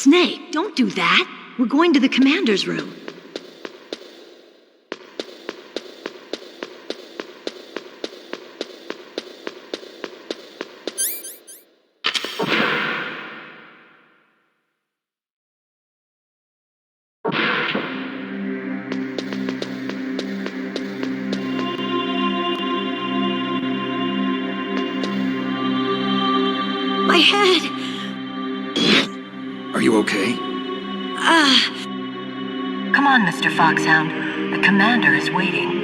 Snake, don't do that. We're going to the commander's room. My head! Are you okay? Come on, Mr. Foxhound. The commander is waiting.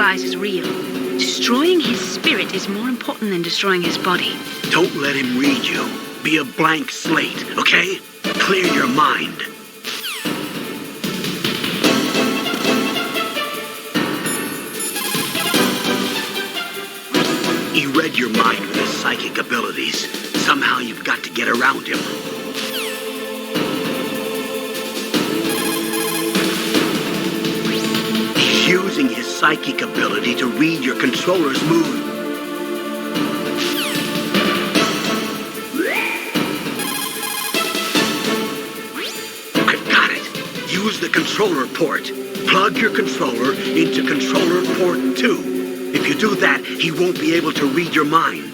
realize is real. Destroying his spirit is more important than destroying his body. Don't let him read you. Be a blank slate, okay? Clear your mind. He read your mind with his psychic abilities. Somehow you've got to get around him. He's using his psychic ability to read your controller's mood. Got it. Use the controller port. Plug your controller into controller port 2. If you do that, he won't be able to read your mind.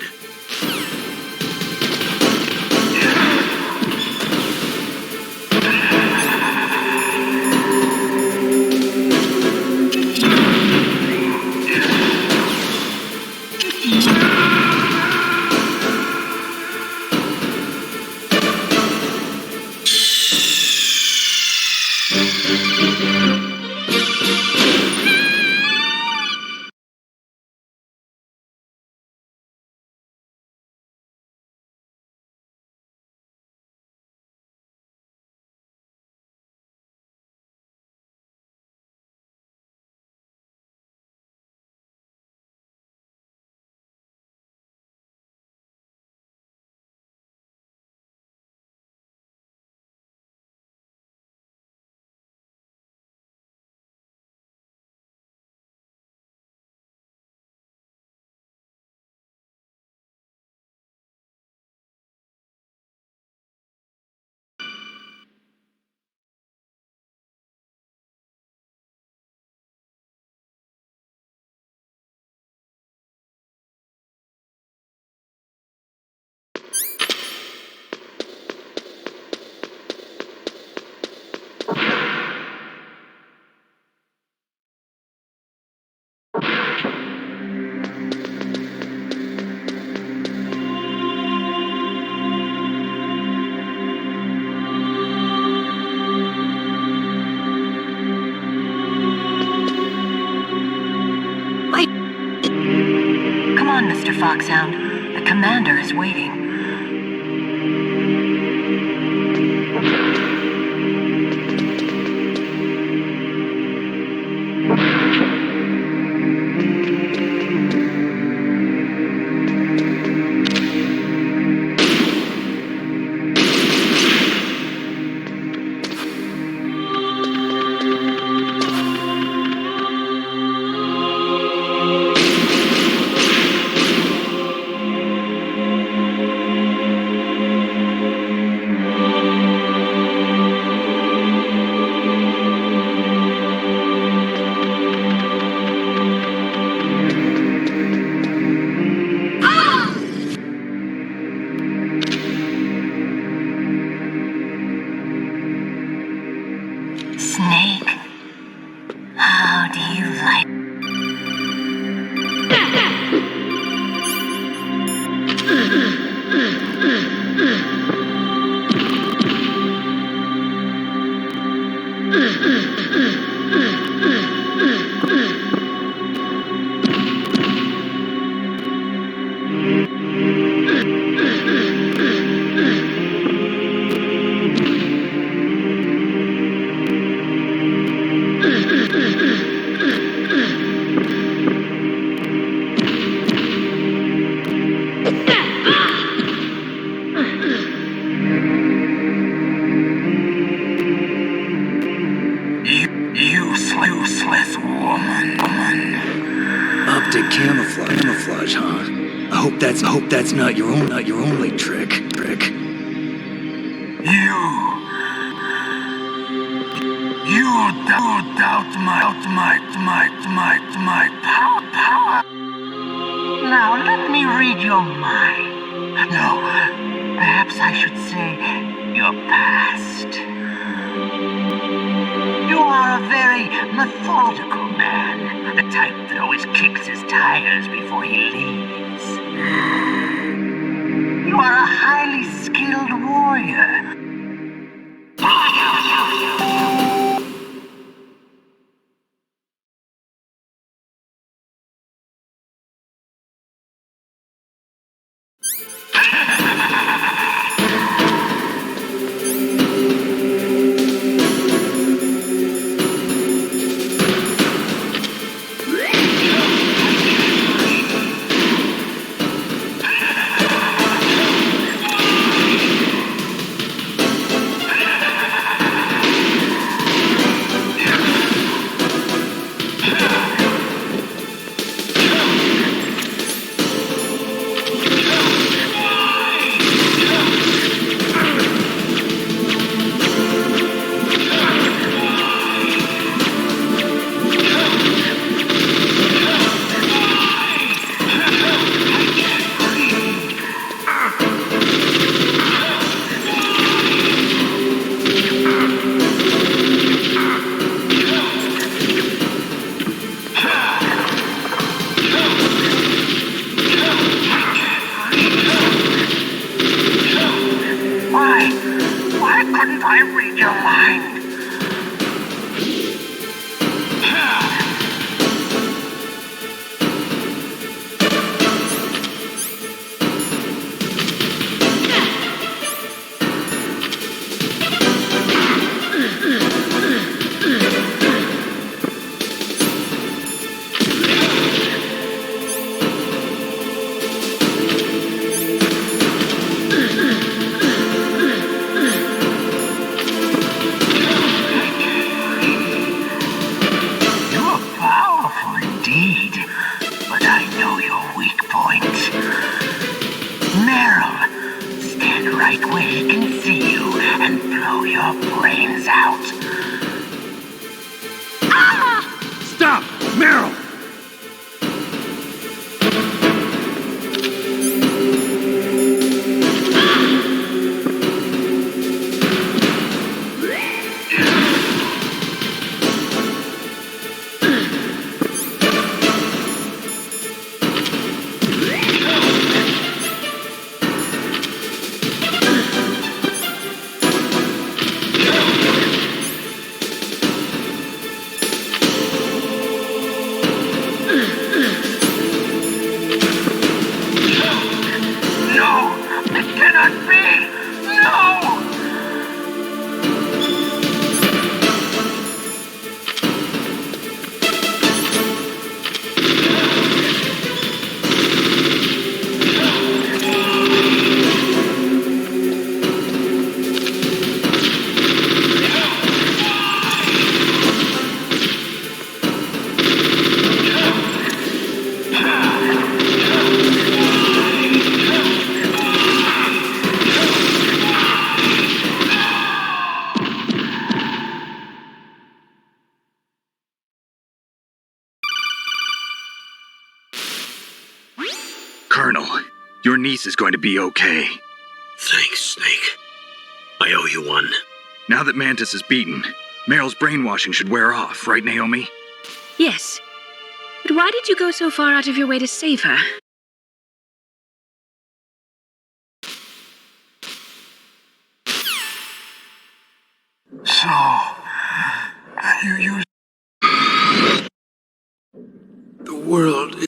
Come on, Mr. Foxhound. The commander is waiting. Snake, how do you like... Useless woman. Optic camouflage, huh? I hope that's not your only trick. You doubt my power. Now let me read your mind. No, perhaps I should say your past. You are a very methodical man, the type that always kicks his tires before he leaves. You are a highly skilled warrior. Why couldn't I read your mind? But I know your weak point. Meryl, stand right where he can see you and blow your brains out. Stop! Meryl! Colonel, your niece is going to be okay. Thanks, Snake. I owe you one. Now that Mantis is beaten, Meryl's brainwashing should wear off, right, Naomi? Yes. But why did you go so far out of your way to save her? So, you use The world is...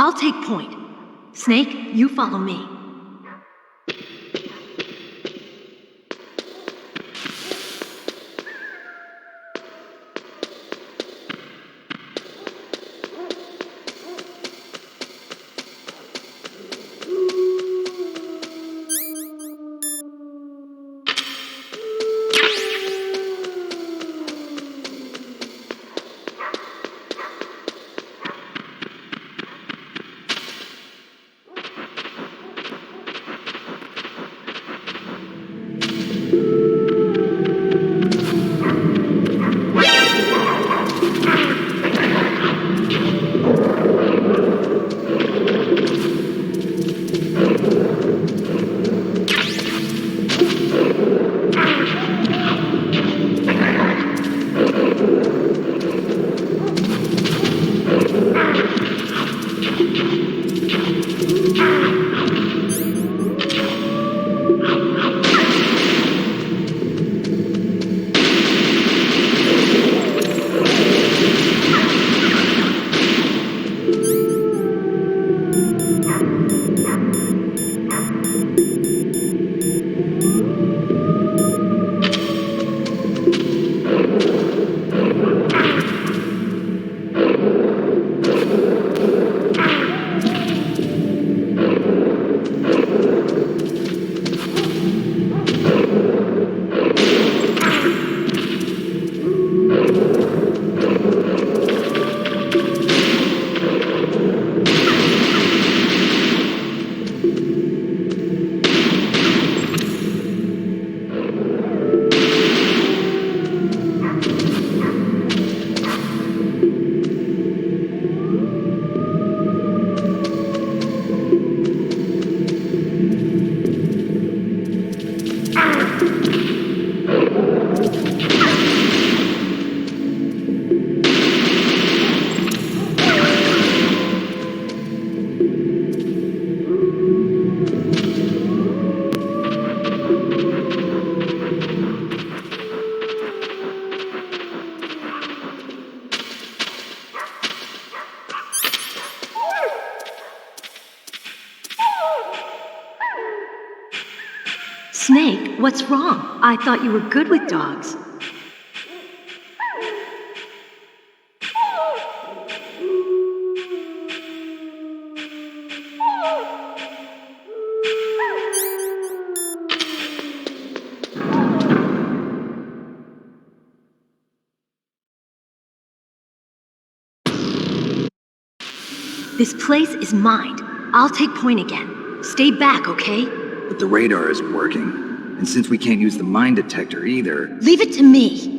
I'll take point. Snake, you follow me. Snake, what's wrong? I thought you were good with dogs. This place is mine. I'll take point again. Stay back, okay? But the radar isn't working. And since we can't use the mine detector either... Leave it to me.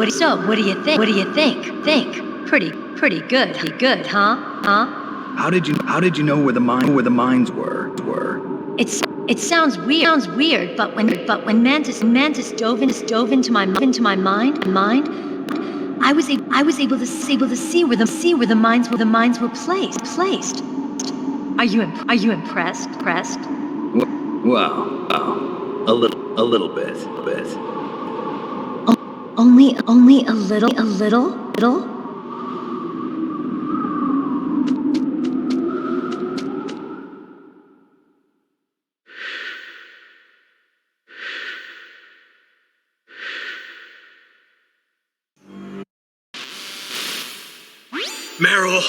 So, what do you think? What do you think? Pretty good, huh? How did you know where the mines were? It sounds weird, but when Mantis dove into my mind, I was able to see where the mines were placed. Are you impressed? Well, a little bit. Only a little? Meryl!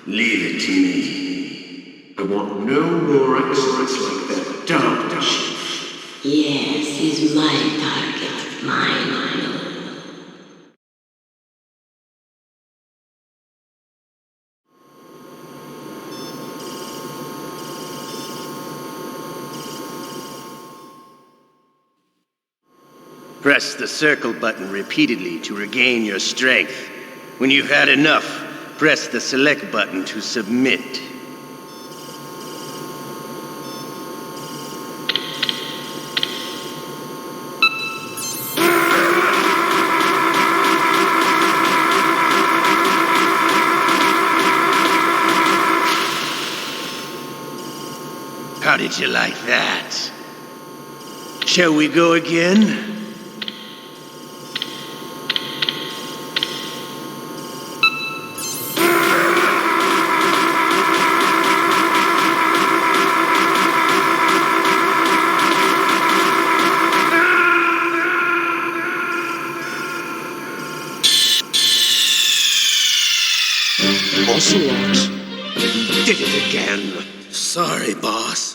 Leave it to me. I want no more excellence like that dumb shit. Yes, he's my target. Mine. Press the circle button repeatedly to regain your strength. When you've had enough, press the select button to submit. How did you like that? Shall we go again? Ocelot did it again. Sorry, boss.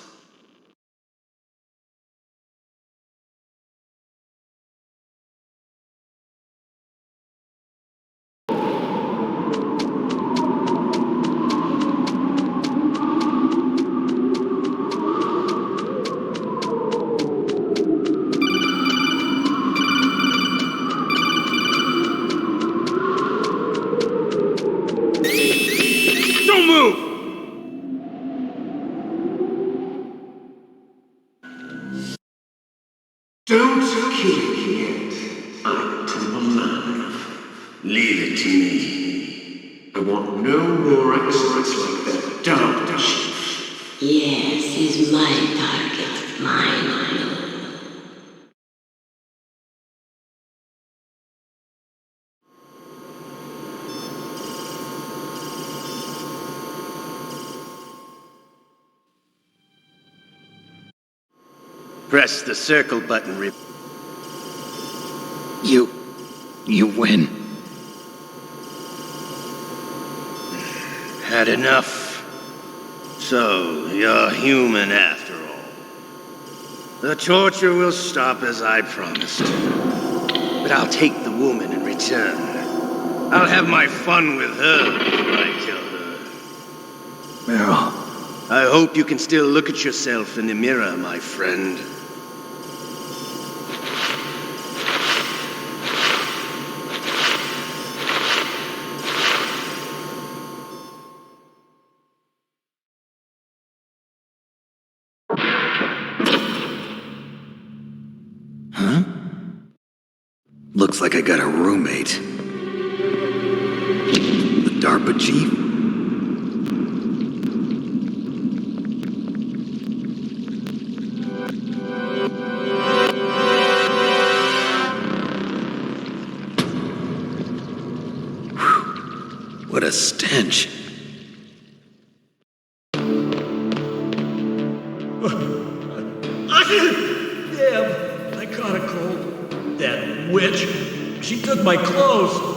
Don't move! Don't kill me yet. I'm alive. Leave it to me. I want no more excellence like that dumb shit. Yes, he's my target. Mine. Press the circle button. You win. Had enough. So, you're human after all. The torture will stop as I promised. But I'll take the woman in return. I'll have my fun with her before I kill her. Meryl. I hope you can still look at yourself in the mirror, my friend. Huh? Looks like I got a roommate. The DARPA chief? Whew. What a stench. Damn, I caught a cold. That witch. She took my clothes.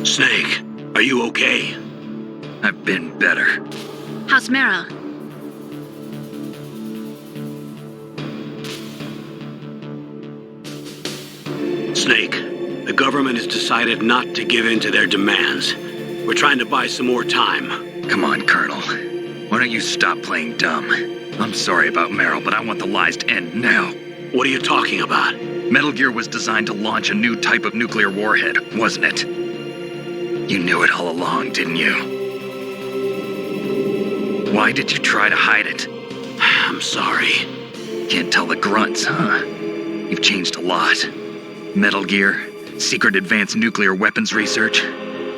Snake, are you okay? I've been better. How's Meryl? Snake, the government has decided not to give in to their demands. We're trying to buy some more time. Come on, Colonel. Why don't you stop playing dumb? I'm sorry about Meryl, but I want the lies to end now. What are you talking about? Metal Gear was designed to launch a new type of nuclear warhead, wasn't it? You knew it all along, didn't you? Why did you try to hide it? I'm sorry. Can't tell the grunts, huh? You've changed a lot. Metal Gear, secret advanced nuclear weapons research.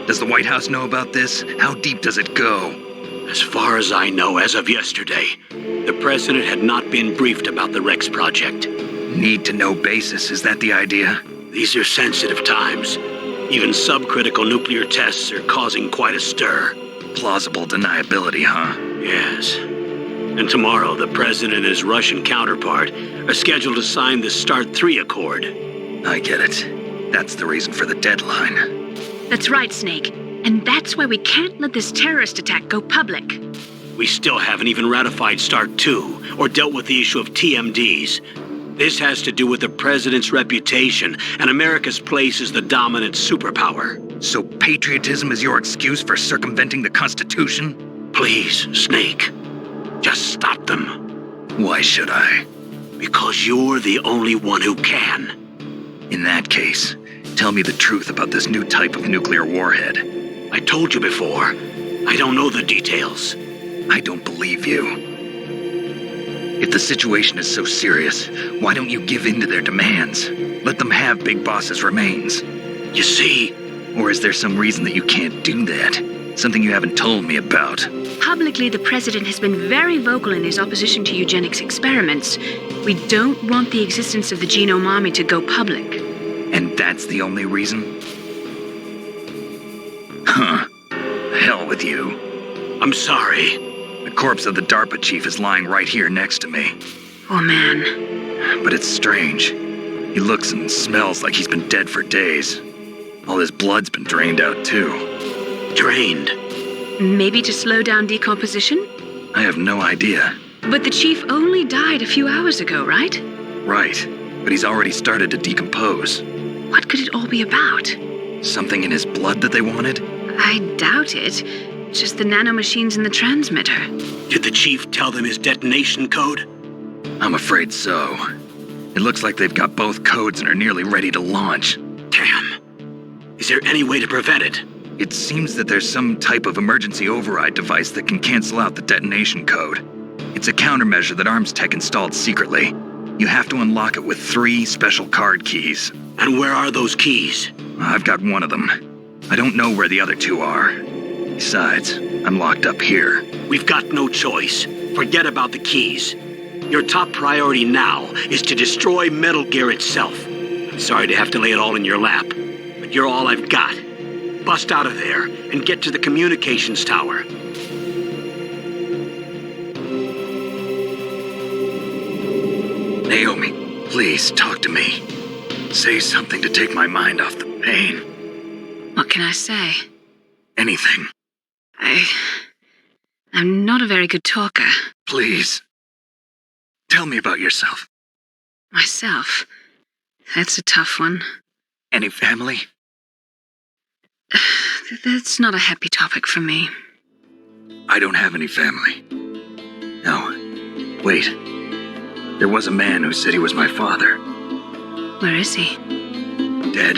Does the White House know about this? How deep does it go? As far as I know, as of yesterday, the president had not been briefed about the Rex project. Need-to-know basis, is that the idea? These are sensitive times. Even subcritical nuclear tests are causing quite a stir. Plausible deniability, huh? Yes. And tomorrow, the president and his Russian counterpart are scheduled to sign the START 3 Accord. I get it. That's the reason for the deadline. That's right, Snake. And that's why we can't let this terrorist attack go public. We still haven't even ratified START 2 or dealt with the issue of TMDs. This has to do with the president's reputation and America's place as the dominant superpower. So patriotism is your excuse for circumventing the Constitution? Please, Snake, just stop them. Why should I? Because you're the only one who can. In that case, tell me the truth about this new type of nuclear warhead. I told you before, I don't know the details. I don't believe you. If the situation is so serious, why don't you give in to their demands? Let them have Big Boss's remains. You see? Or is there some reason that you can't do that? Something you haven't told me about? Publicly, the president has been very vocal in his opposition to eugenics experiments. We don't want the existence of the Genome Army to go public. And that's the only reason? Huh. Hell with you. I'm sorry. The corpse of the DARPA chief is lying right here next to me. Oh, man. But it's strange. He looks and smells like he's been dead for days. All his blood's been drained out, too. Drained? Maybe to slow down decomposition? I have no idea. But the chief only died a few hours ago, right? Right. But he's already started to decompose. What could it all be about? Something in his blood that they wanted? I doubt it. Just the nanomachines in the transmitter. Did the chief tell them his detonation code? I'm afraid so. It looks like they've got both codes and are nearly ready to launch. Damn. Is there any way to prevent it? It seems that there's some type of emergency override device that can cancel out the detonation code. It's a countermeasure that ArmsTech installed secretly. You have to unlock it with 3 special card keys. And where are those keys? I've got one of them. I don't know where the other 2 are. Besides, I'm locked up here. We've got no choice. Forget about the keys. Your top priority now is to destroy Metal Gear itself. I'm sorry to have to lay it all in your lap, but you're all I've got. Bust out of there and get to the communications tower. Naomi, please talk to me. Say something to take my mind off the pain. What can I say? Anything. I'm not a very good talker. Please. Tell me about yourself. Myself? That's a tough one. Any family? That's not a happy topic for me. I don't have any family. No. Wait. There was a man who said he was my father. Where is he? Dead.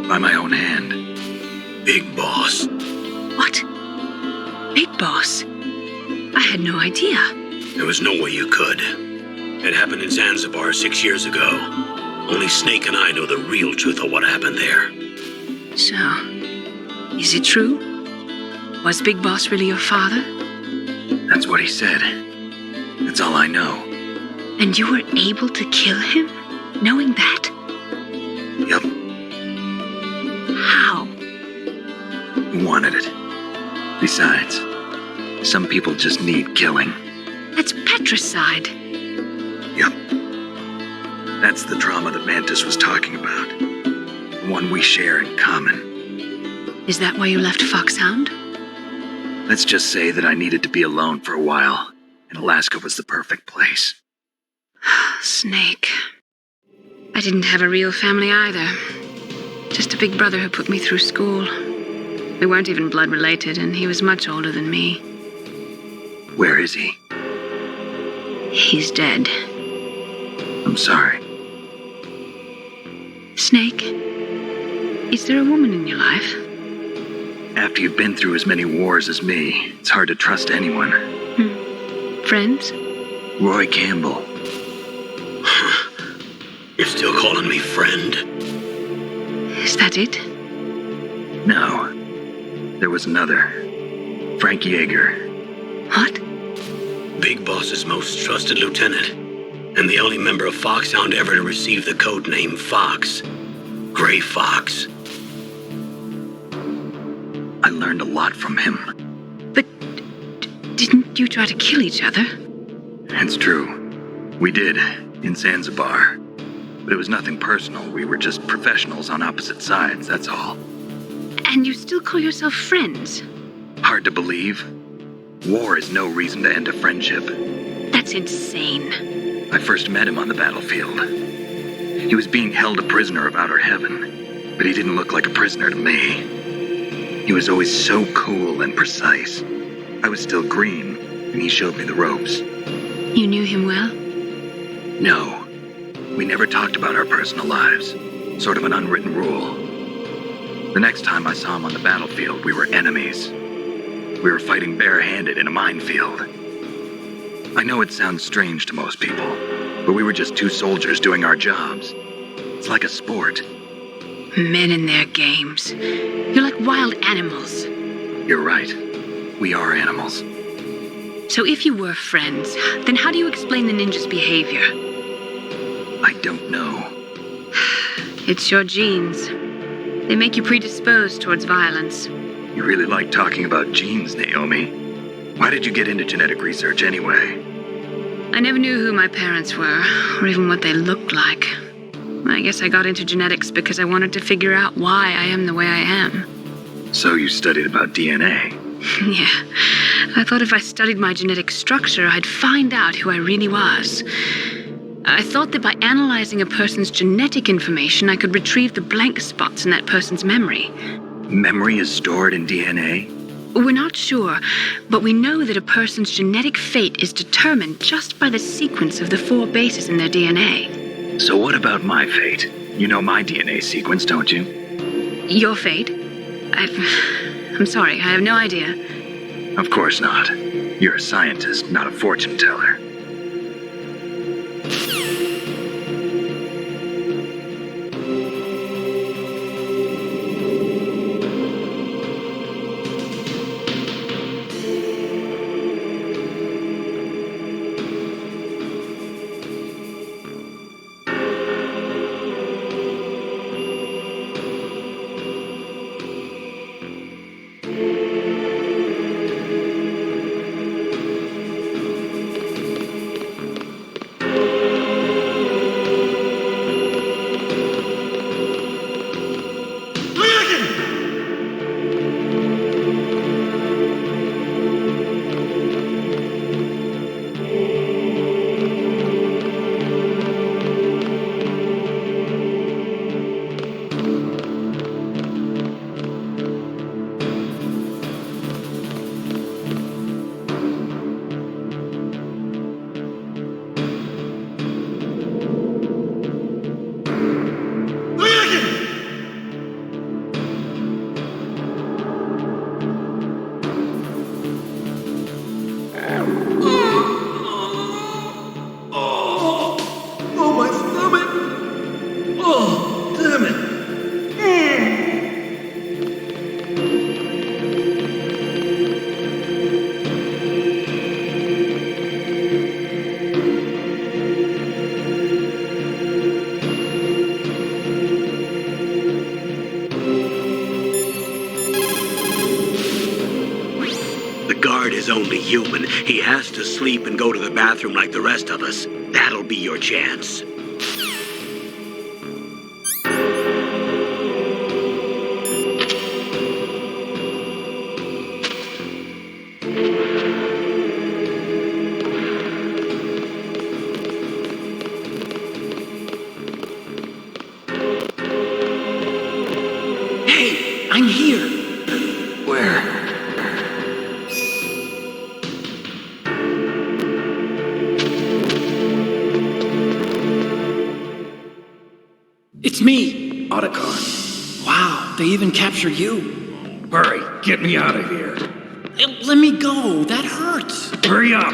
By my own hand. Big Boss. What? Big Boss? I had no idea. There was no way you could. It happened in Zanzibar 6 years ago. Only Snake and I know the real truth of what happened there. So, is it true? Was Big Boss really your father? That's what he said. That's all I know. And you were able to kill him, knowing that? Yep. How? He wanted it. Besides, some people just need killing. That's patricide. Yep. That's the trauma that Mantis was talking about. The one we share in common. Is that why you left Foxhound? Let's just say that I needed to be alone for a while, and Alaska was the perfect place. Snake. I didn't have a real family either. Just a big brother who put me through school. We weren't even blood related, and he was much older than me. Where is he? He's dead. I'm sorry. Snake, is there a woman in your life? After you've been through as many wars as me, it's hard to trust anyone. Friends? Roy Campbell. You're still calling me friend? Is that it? No. There was another. Frank Yeager. What? Big Boss's most trusted lieutenant, and the only member of Foxhound ever to receive the code name Fox. Gray Fox. I learned a lot from him. But didn't you try to kill each other? It's true. We did, in Zanzibar. But it was nothing personal. We were just professionals on opposite sides, that's all. And you still call yourself friends? Hard to believe. War is no reason to end a friendship. That's insane. I first met him on the battlefield. He was being held a prisoner of outer heaven, but he didn't look like a prisoner to me. He was always so cool and precise. I was still green, and he showed me the ropes. You knew him well? No. We never talked about our personal lives. Sort of an unwritten rule. The next time I saw him on the battlefield, we were enemies. We were fighting barehanded in a minefield. I know it sounds strange to most people, but we were just two soldiers doing our jobs. It's like a sport. Men and their games. You're like wild animals. You're right. We are animals. So if you were friends, then how do you explain the ninja's behavior? I don't know. It's your genes. They make you predisposed towards violence. You really like talking about genes, Naomi. Why did you get into genetic research anyway? I never knew who my parents were, or even what they looked like. I guess I got into genetics because I wanted to figure out why I am the way I am. So you studied about DNA? Yeah. I thought if I studied my genetic structure, I'd find out who I really was. I thought that by analyzing a person's genetic information, I could retrieve the blank spots in that person's memory. Memory is stored in DNA? We're not sure, but we know that a person's genetic fate is determined just by the sequence of the 4 bases in their DNA. So what about my fate? You know my DNA sequence, don't you? Your fate? I'm sorry, I have no idea. Of course not. You're a scientist, not a fortune teller. Only human. He has to sleep and go to the bathroom like the rest of us. That'll be your chance. Hey, I'm here. Where? It's me, Otacon. Wow, they even captured you. Hurry, get me out of here. Let me go, that hurts. Hurry up!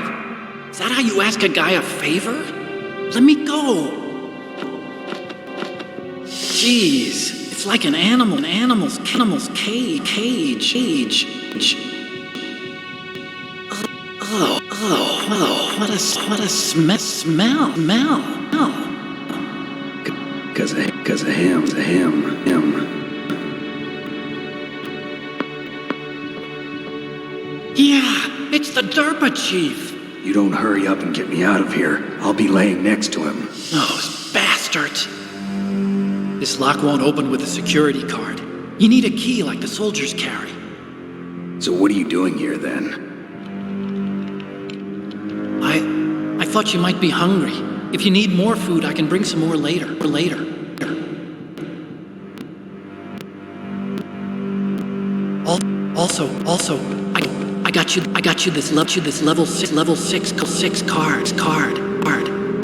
Is that how you ask a guy a favor? Let me go. Jeez, it's like an animal's cage. Oh, what a smell. Cause of him. Yeah, it's the Derpa Chief. You don't hurry up and get me out of here, I'll be laying next to him. Those bastards. This lock won't open with a security card. You need a key like the soldiers carry. So what are you doing here then? I thought you might be hungry. If you need more food, I can bring some more later. Also, I got you this level 6 card.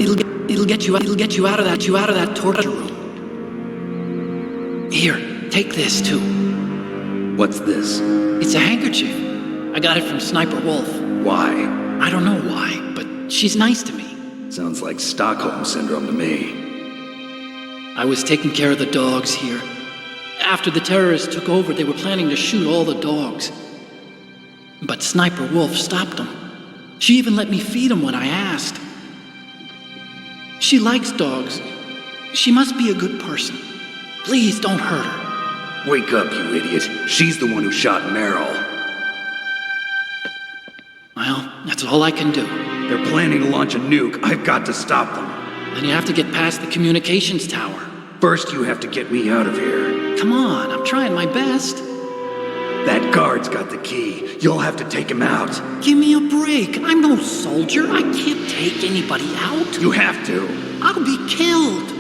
It'll get you out of that torture room. Here, take this too. What's this? It's a handkerchief. I got it from Sniper Wolf. Why? I don't know why, but she's nice to me. Sounds like Stockholm Syndrome to me. I was taking care of the dogs here. After the terrorists took over, they were planning to shoot all the dogs. But Sniper Wolf stopped them. She even let me feed them when I asked. She likes dogs. She must be a good person. Please don't hurt her. Wake up, you idiot. She's the one who shot Meryl. Well, that's all I can do. They're planning to launch a nuke. I've got to stop them. Then you have to get past the communications tower. First, you have to get me out of here. Come on, I'm trying my best. That guard's got the key. You'll have to take him out. Give me a break. I'm no soldier. I can't take anybody out. You have to. I'll be killed.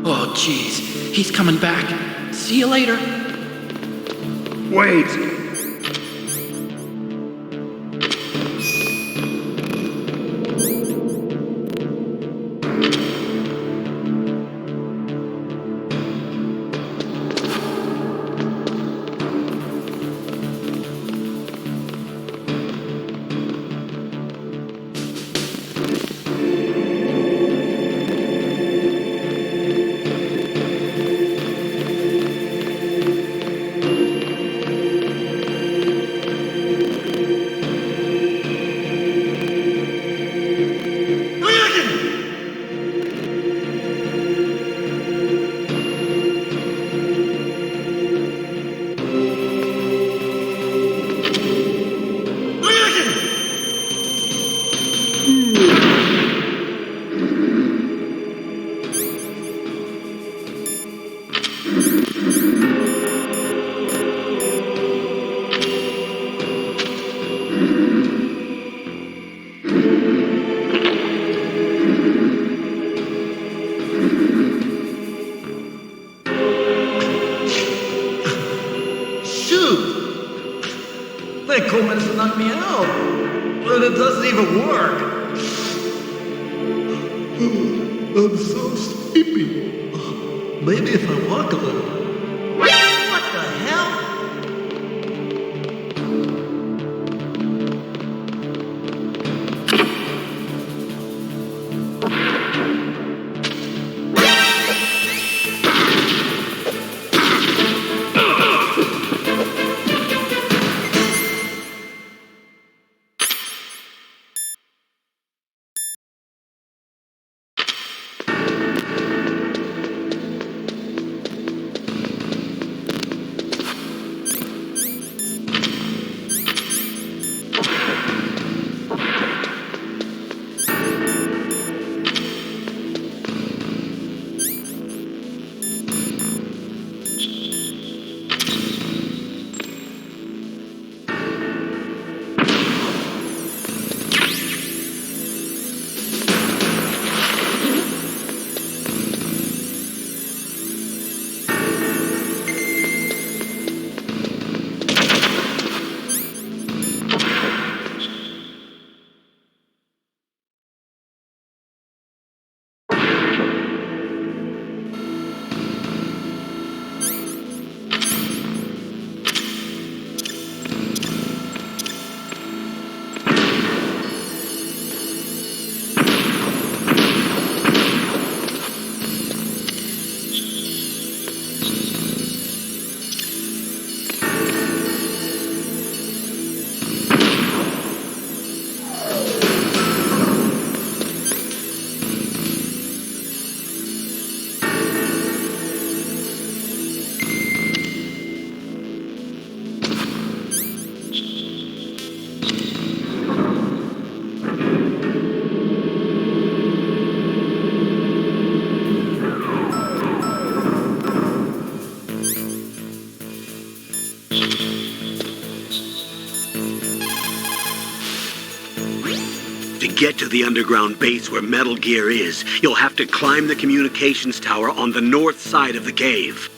Oh, jeez. He's coming back. See you later. Wait. That cold medicine knocked me out, but it doesn't even work. I'm so sleepy. Maybe if I walk a little. What the hell? To get to the underground base where Metal Gear is, you'll have to climb the communications tower on the north side of the cave.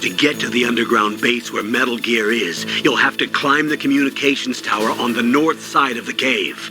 To get to the underground base where Metal Gear is, you'll have to climb the communications tower on the north side of the cave.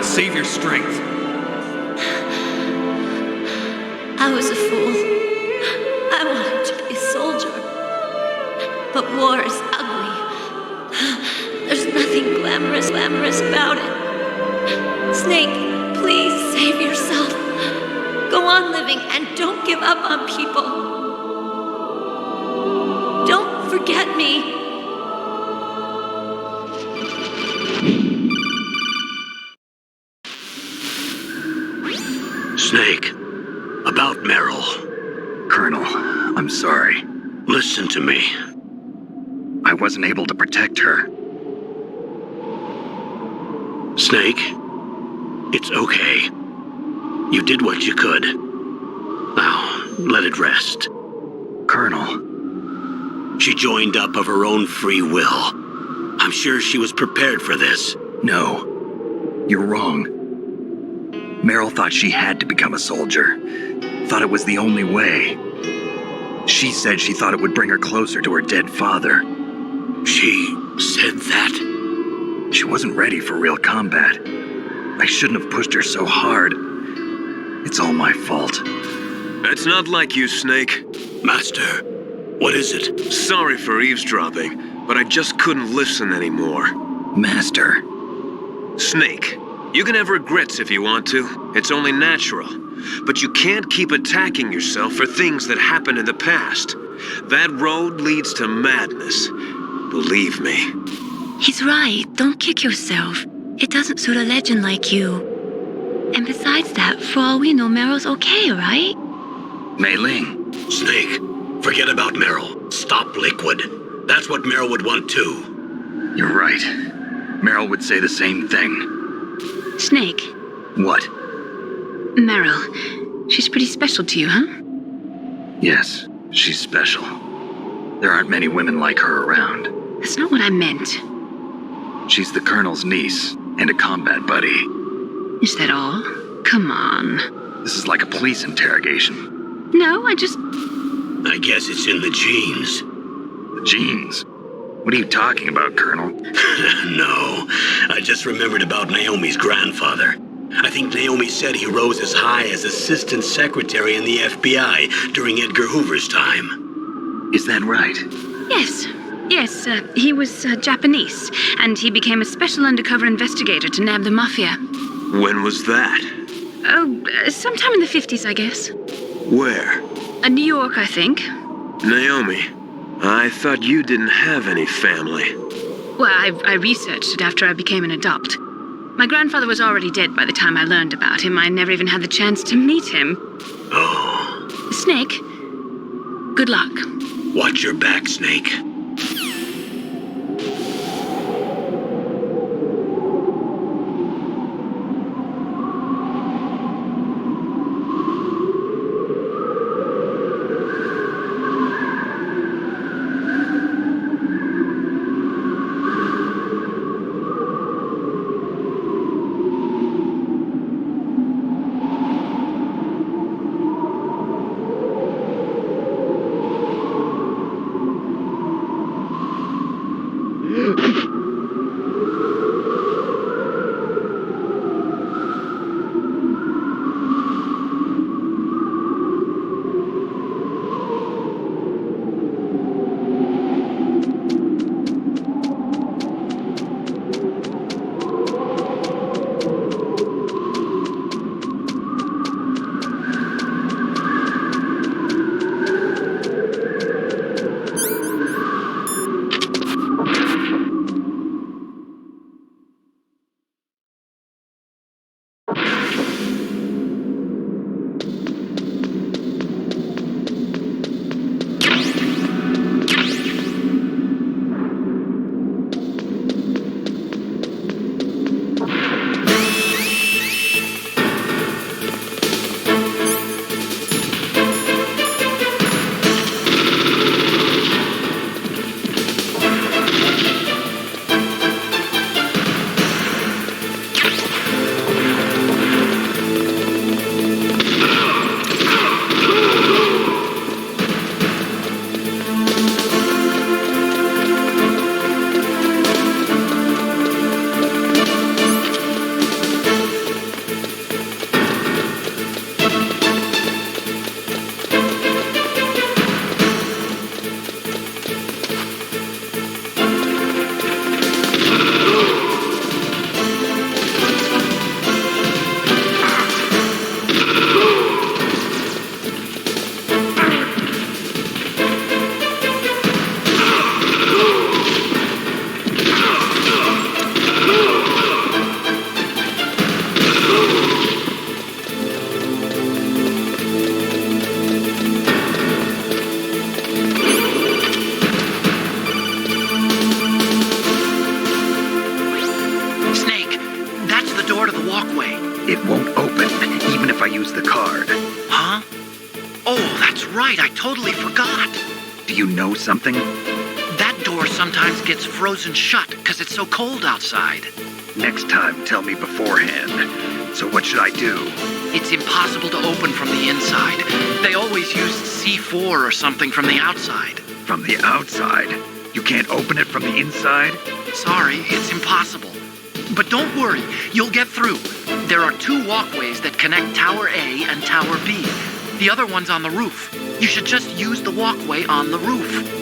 Save your strength. I was a fool. I wanted to be a soldier. But war is ugly. There's nothing glamorous about it. Snake, please save yourself. Go on living and don't give up on people. Don't forget me. Snake, about Meryl. Colonel, I'm sorry. Listen to me. I wasn't able to protect her. Snake, it's okay. You did what you could. Now, let it rest. Colonel. She joined up of her own free will. I'm sure she was prepared for this. No. You're wrong. Meryl thought she had to become a soldier. Thought it was the only way. She said she thought it would bring her closer to her dead father. She said that? She wasn't ready for real combat. I shouldn't have pushed her so hard. It's all my fault. That's not like you, Snake. Master, what is it? Sorry for eavesdropping, but I just couldn't listen anymore. Master. Snake, you can have regrets if you want to. It's only natural. But you can't keep attacking yourself for things that happened in the past. That road leads to madness. Believe me. He's right. Don't kick yourself. It doesn't suit a legend like you. And besides that, for all we know, Meryl's okay, right? Mei Ling. Snake, forget about Meryl. Stop Liquid. That's what Meryl would want too. You're right. Meryl would say the same thing. Snake. What? Meryl. She's pretty special to you, huh? Yes, she's special. There aren't many women like her around. That's not what I meant. She's the Colonel's niece and a combat buddy. Is that all? Come on. This is like a police interrogation. No, I guess it's in the genes. The genes? What are you talking about, Colonel? No, I just remembered about Naomi's grandfather. I think Naomi said he rose as high as assistant secretary in the FBI during Edgar Hoover's time. Is that right? Yes, he was Japanese, and he became a special undercover investigator to nab the mafia. When was that? Oh, sometime in the 50s, I guess. Where? New York, I think. Naomi, I thought you didn't have any family. Well, I researched it after I became an adult. My grandfather was already dead by the time I learned about him. I never even had the chance to meet him. Oh. Snake, good luck. Watch your back, Snake. part of the walkway. It won't open, even if I use the card. Huh? Oh, that's right. I totally forgot. Do you know something? That door sometimes gets frozen shut because it's so cold outside. Next time, tell me beforehand. So what should I do? It's impossible to open from the inside. They always used C4 or something from the outside. From the outside? You can't open it from the inside? Sorry, it's impossible. But don't worry, you'll get through. There are 2 walkways that connect Tower A and Tower B. The other one's on the roof. You should just use the walkway on the roof.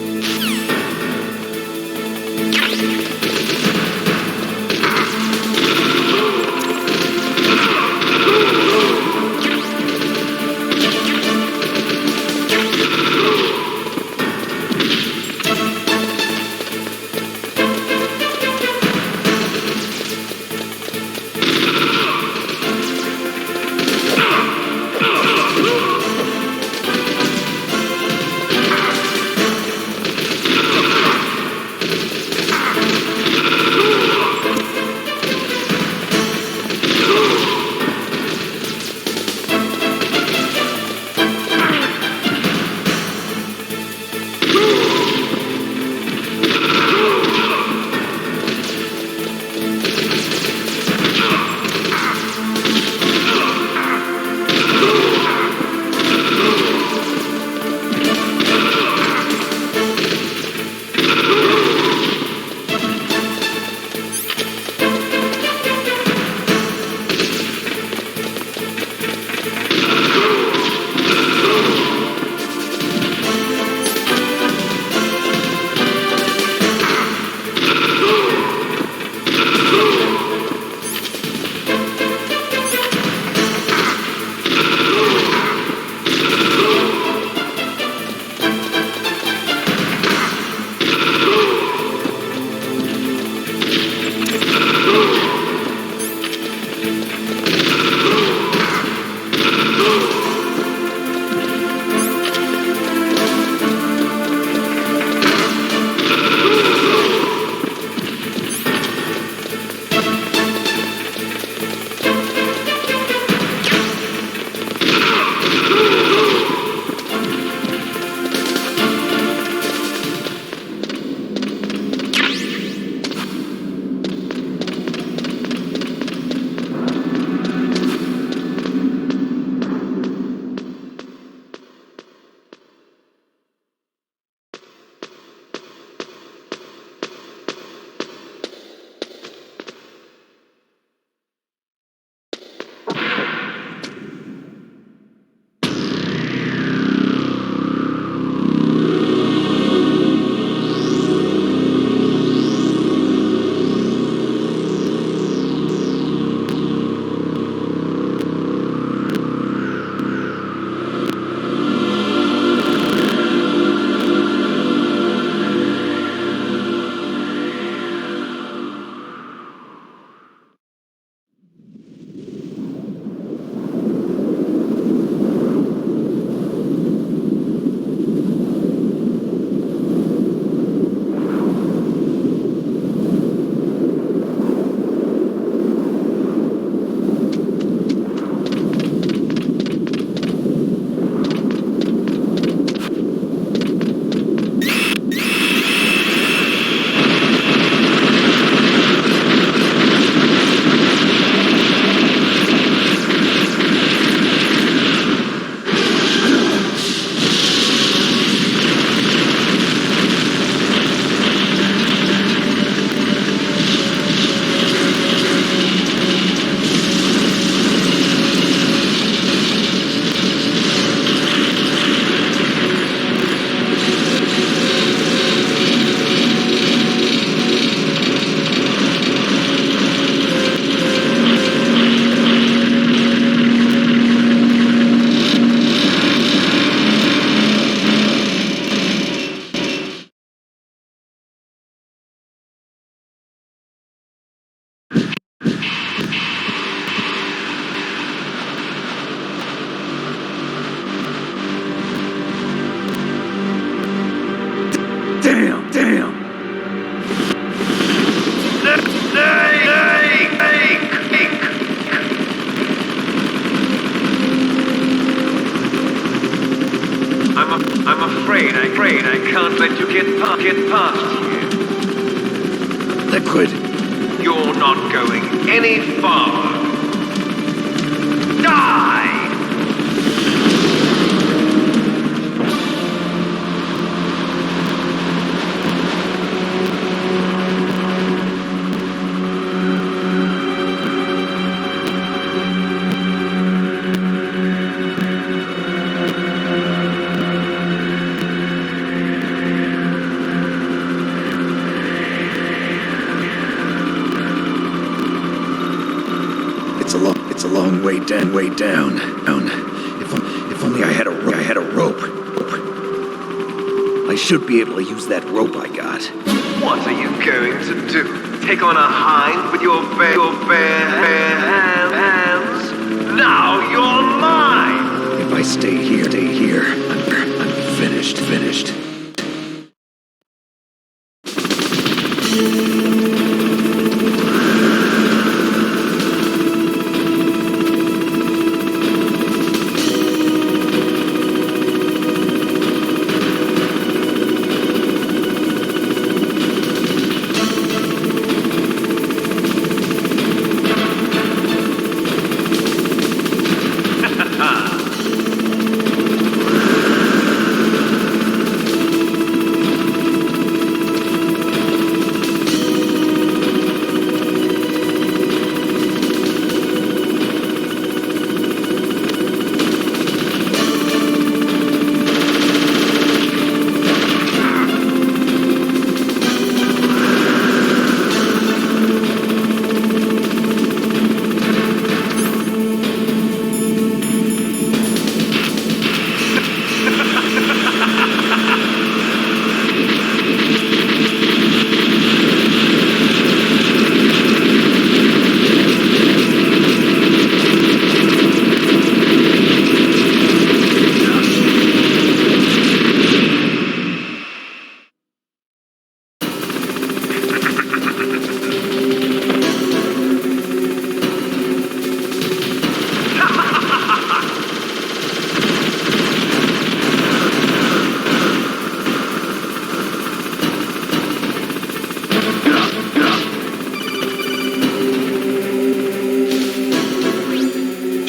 get past here. Liquid. You're not going any farther. Die! It's a long way down. If only I had a rope. I should be able to use that rope I got. What are you going to do? Take on a hind with your bare hands? Now you're mine! If I stay here, I'm finished.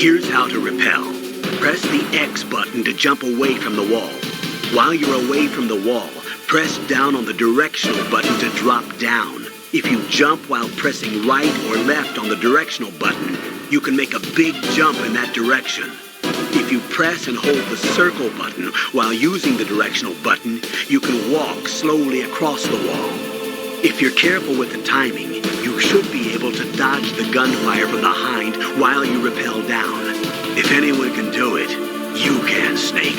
Here's how to repel. Press the X button to jump away from the wall. While you're away from the wall, press down on the directional button to drop down. If you jump while pressing right or left on the directional button, you can make a big jump in that direction. If you press and hold the circle button while using the directional button, you can walk slowly across the wall. If you're careful with the timing, you should be able to dodge the gunfire from behind while you rappel down. If anyone can do it, you can, Snake.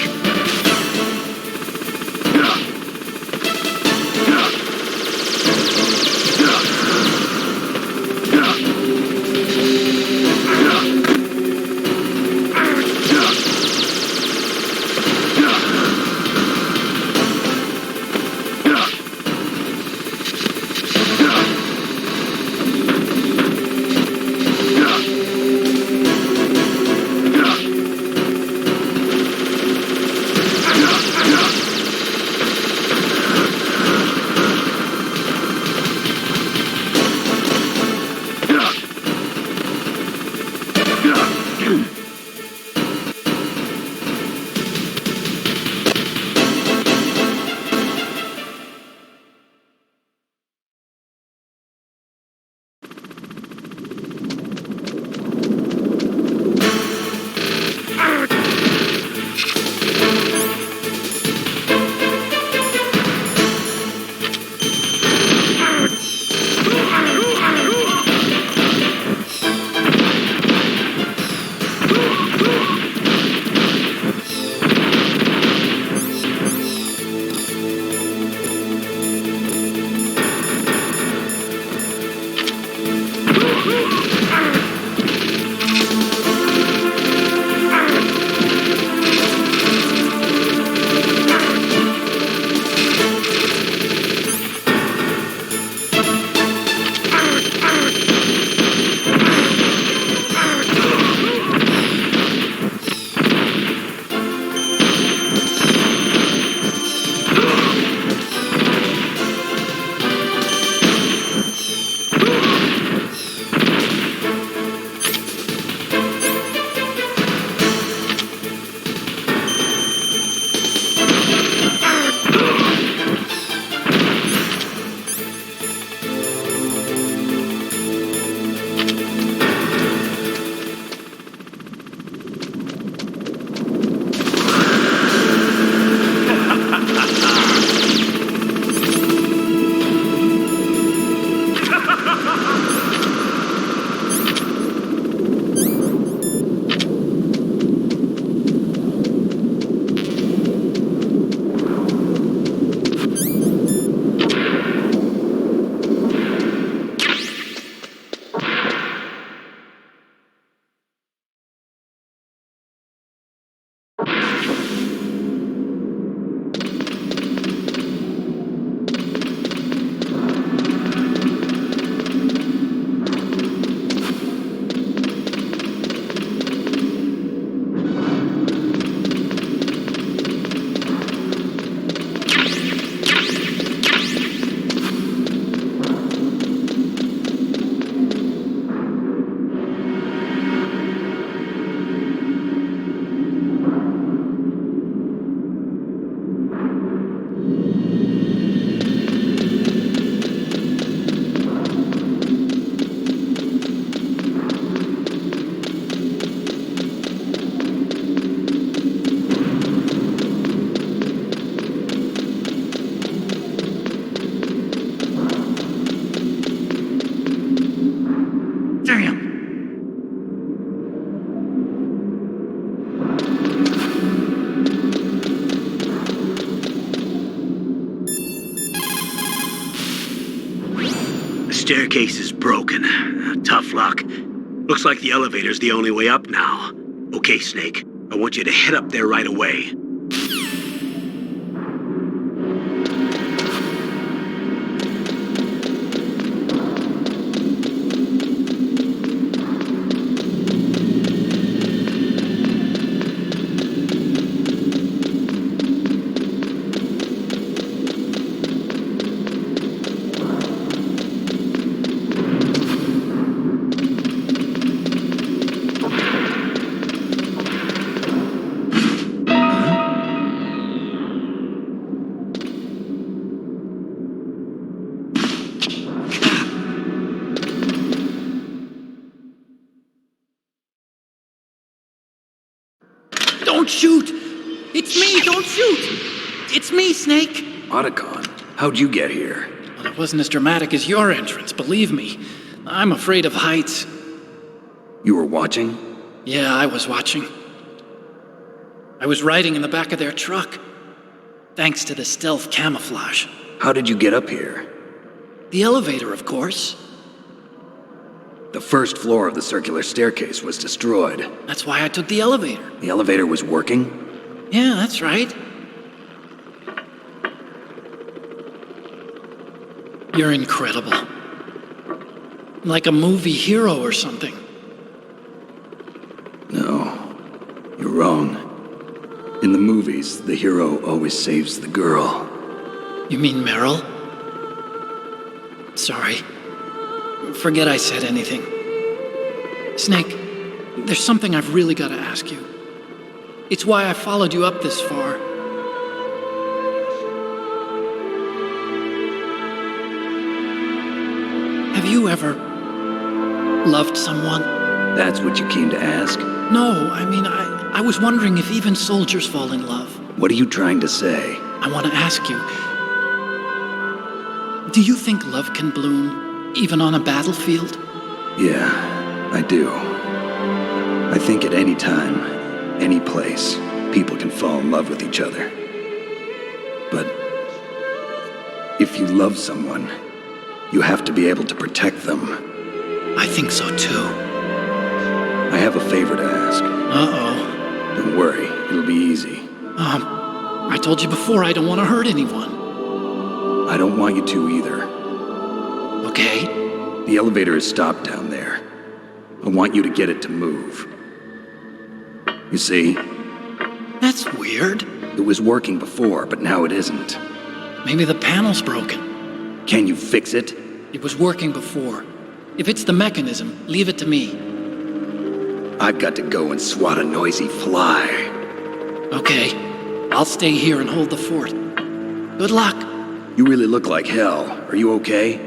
Damn! The staircase is broken. Tough luck. Looks like the elevator's the only way up now. Okay, Snake. I want you to head up there right away. Don't shoot! It's me, don't shoot! It's me, Snake! Otacon, how'd you get here? Well, it wasn't as dramatic as your entrance, believe me. I'm afraid of heights. You were watching? Yeah, I was watching. I was riding in the back of their truck. Thanks to the stealth camouflage. How did you get up here? The elevator, of course. The first floor of the circular staircase was destroyed. That's why I took the elevator. The elevator was working? Yeah, that's right. You're incredible. Like a movie hero or something. No, you're wrong. In the movies, the hero always saves the girl. You mean Meryl? Sorry. Forget I said anything. Snake, there's something I've really got to ask you. It's why I followed you up this far. Have you ever loved someone? That's what you came to ask? No, I mean, I was wondering if even soldiers fall in love. What are you trying to say? I want to ask you, do you think love can bloom even on a battlefield? Yeah, I do. I think at any time, any place, people can fall in love with each other. But if you love someone, you have to be able to protect them. I think so too. I have a favor to ask. Uh-oh. Don't worry, it'll be easy. I told you before I don't want to hurt anyone. I don't want you to either. Okay. The elevator is stopped down there. I want you to get it to move. You see? That's weird. It was working before, but now it isn't. Maybe the panel's broken. Can you fix it? It was working before. If it's the mechanism, leave it to me. I've got to go and swat a noisy fly. Okay. I'll stay here and hold the fort. Good luck. You really look like hell. Are you okay?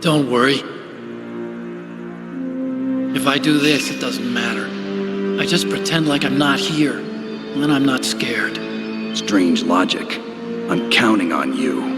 Don't worry. If I do this, it doesn't matter. I just pretend like I'm not here, and then I'm not scared. Strange logic. I'm counting on you.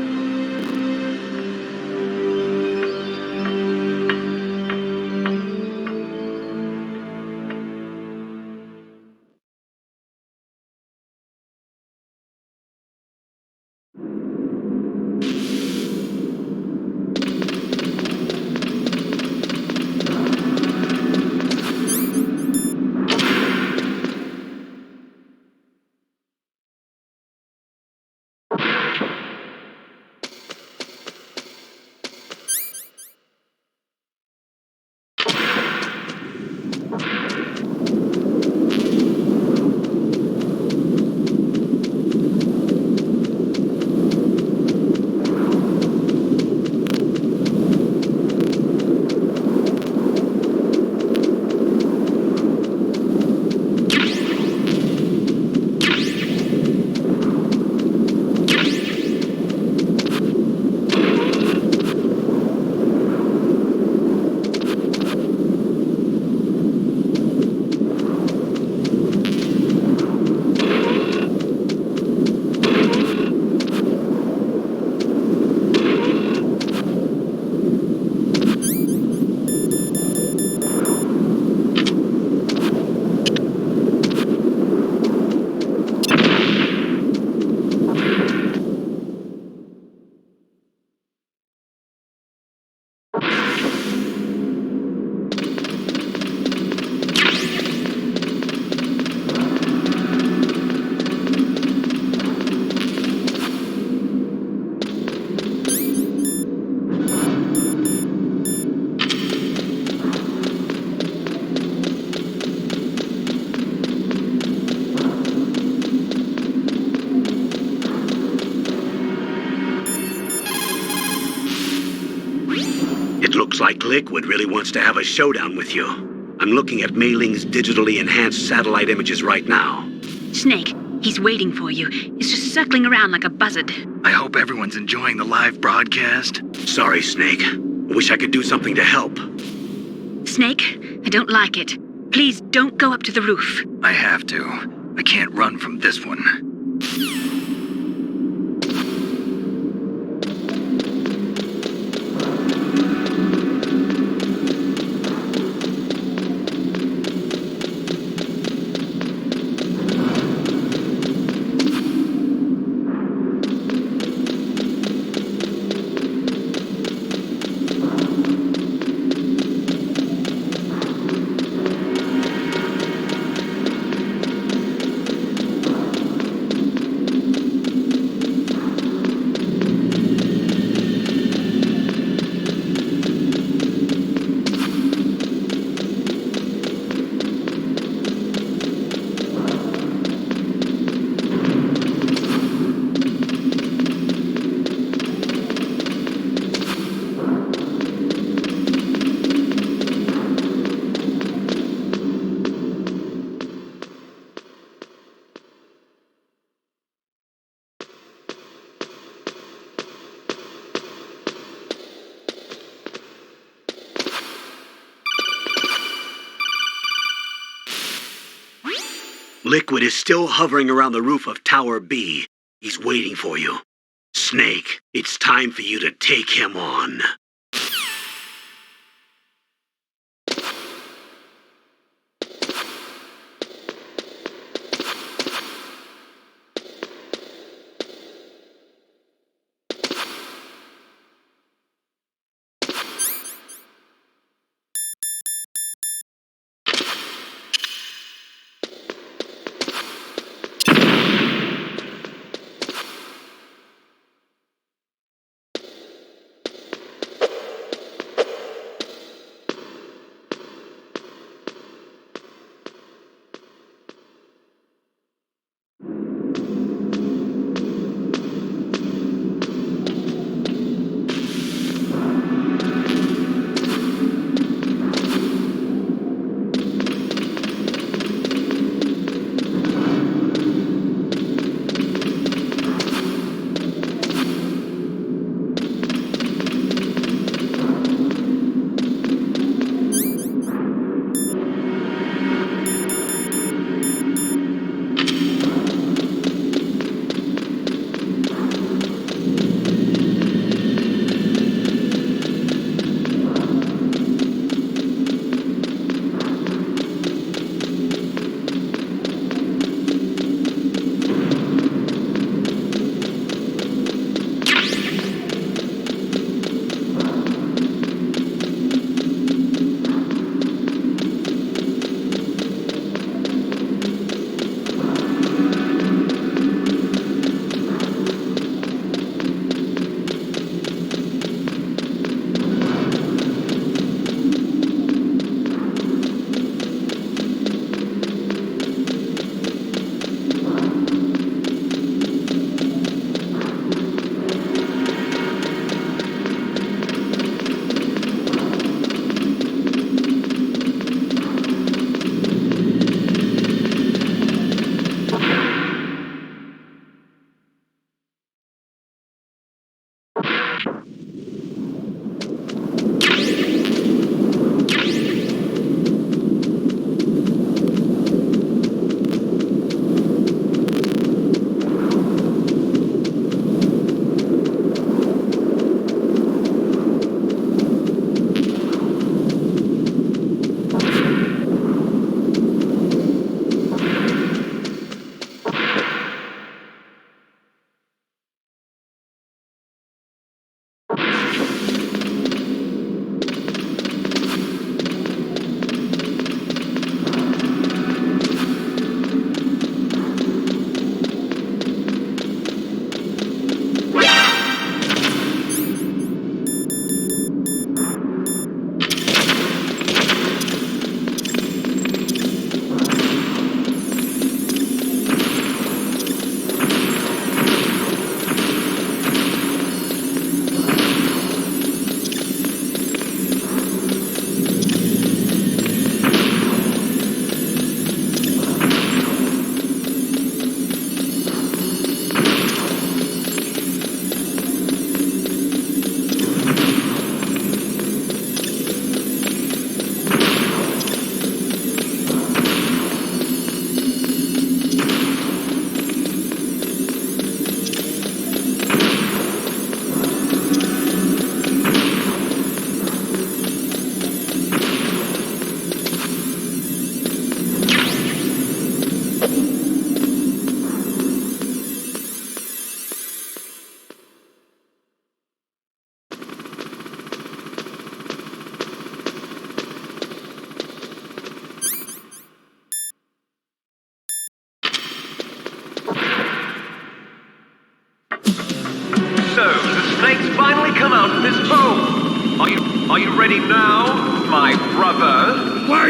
Liquid really wants to have a showdown with you. I'm looking at Mei Ling's digitally enhanced satellite images right now. Snake, he's waiting for you. He's just circling around like a buzzard. I hope everyone's enjoying the live broadcast. Sorry, Snake. I wish I could do something to help. Snake, I don't like it. Please don't go up to the roof. I have to. I can't run from this one. Liquid is still hovering around the roof of Tower B. He's waiting for you. Snake, it's time for you to take him on.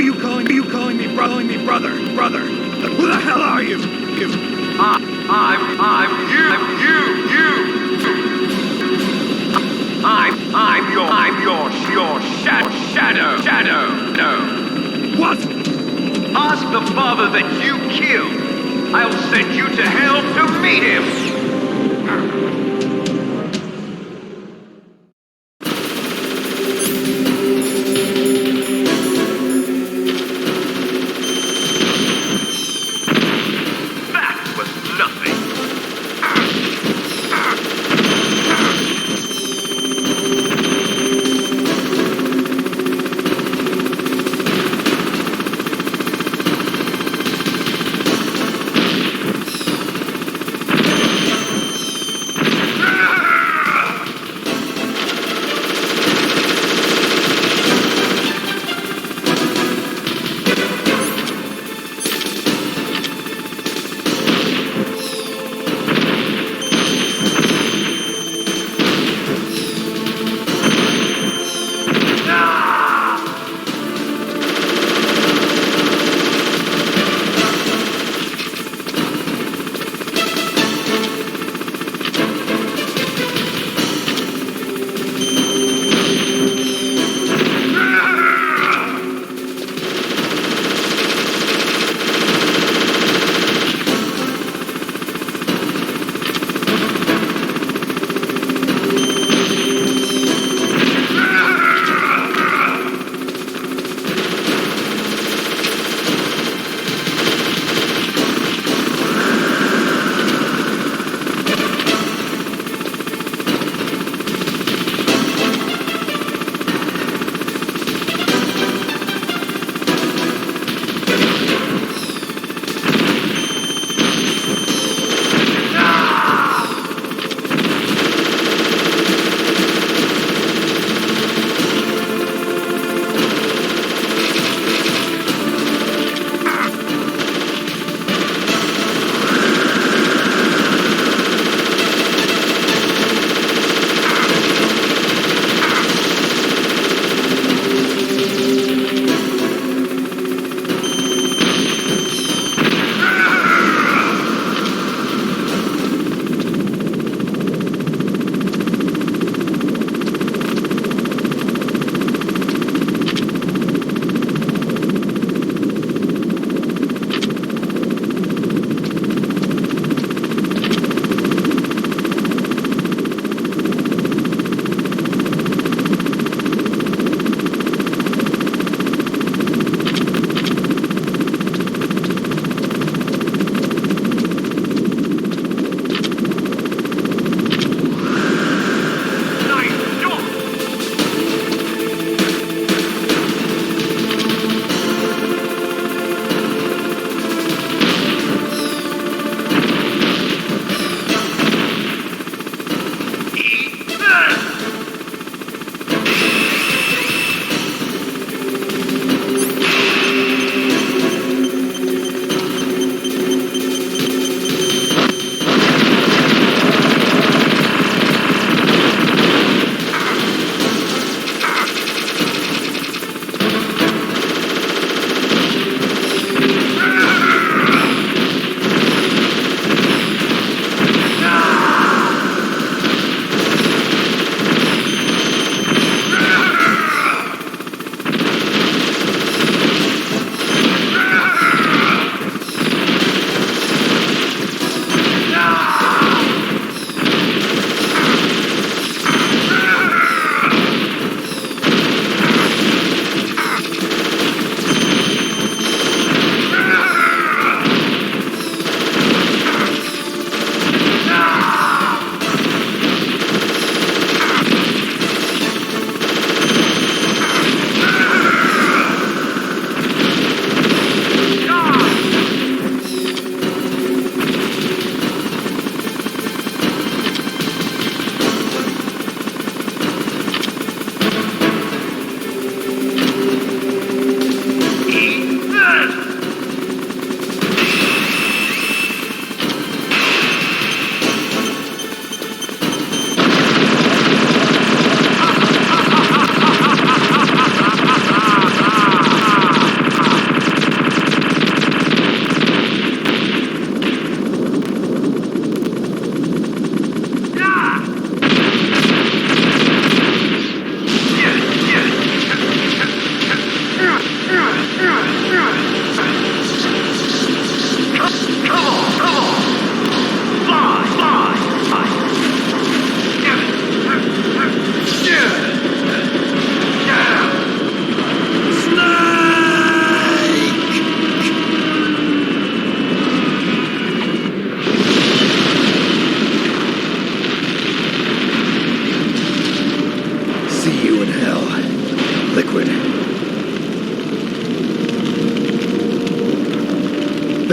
you calling me brother? Who the hell are you? I'm your shadow. No. What? Ask the father that you killed. I'll send you to hell to meet him.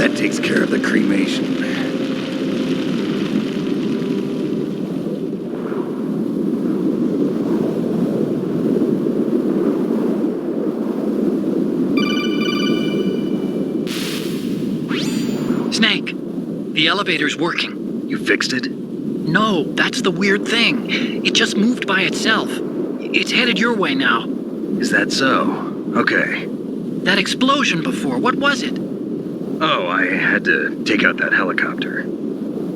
That takes care of the cremation. Snake, the elevator's working. You fixed it? No, that's the weird thing. It just moved by itself. It's headed your way now. Is that so? Okay. That explosion before, what was it? Oh, I had to take out that helicopter.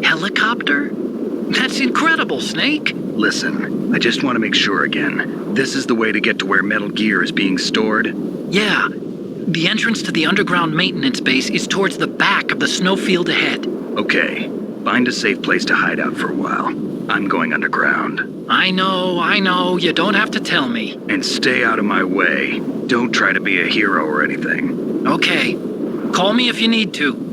Helicopter? That's incredible, Snake. Listen, I just want to make sure again. This is the way to get to where Metal Gear is being stored? Yeah. The entrance to the underground maintenance base is towards the back of the snowfield ahead. Okay. Find a safe place to hide out for a while. I'm going underground. I know. You don't have to tell me. And stay out of my way. Don't try to be a hero or anything. Okay. Call me if you need to.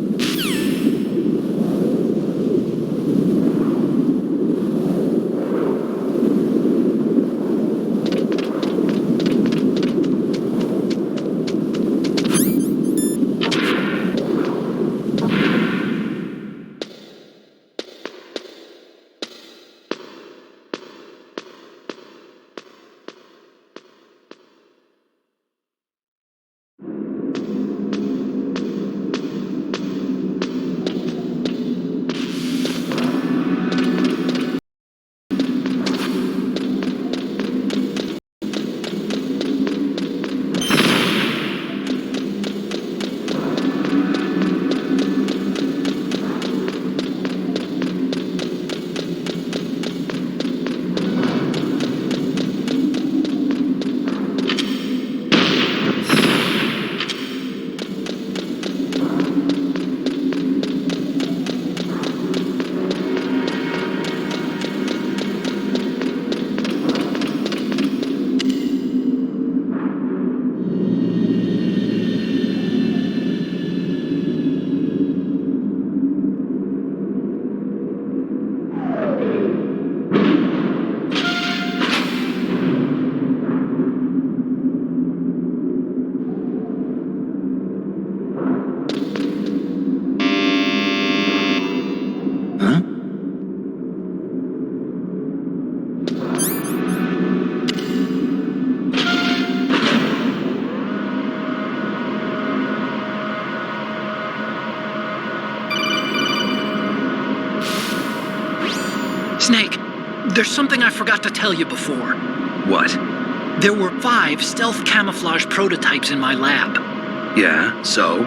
Snake, there's something I forgot to tell you before. What? There were 5 stealth camouflage prototypes in my lab. Yeah, so?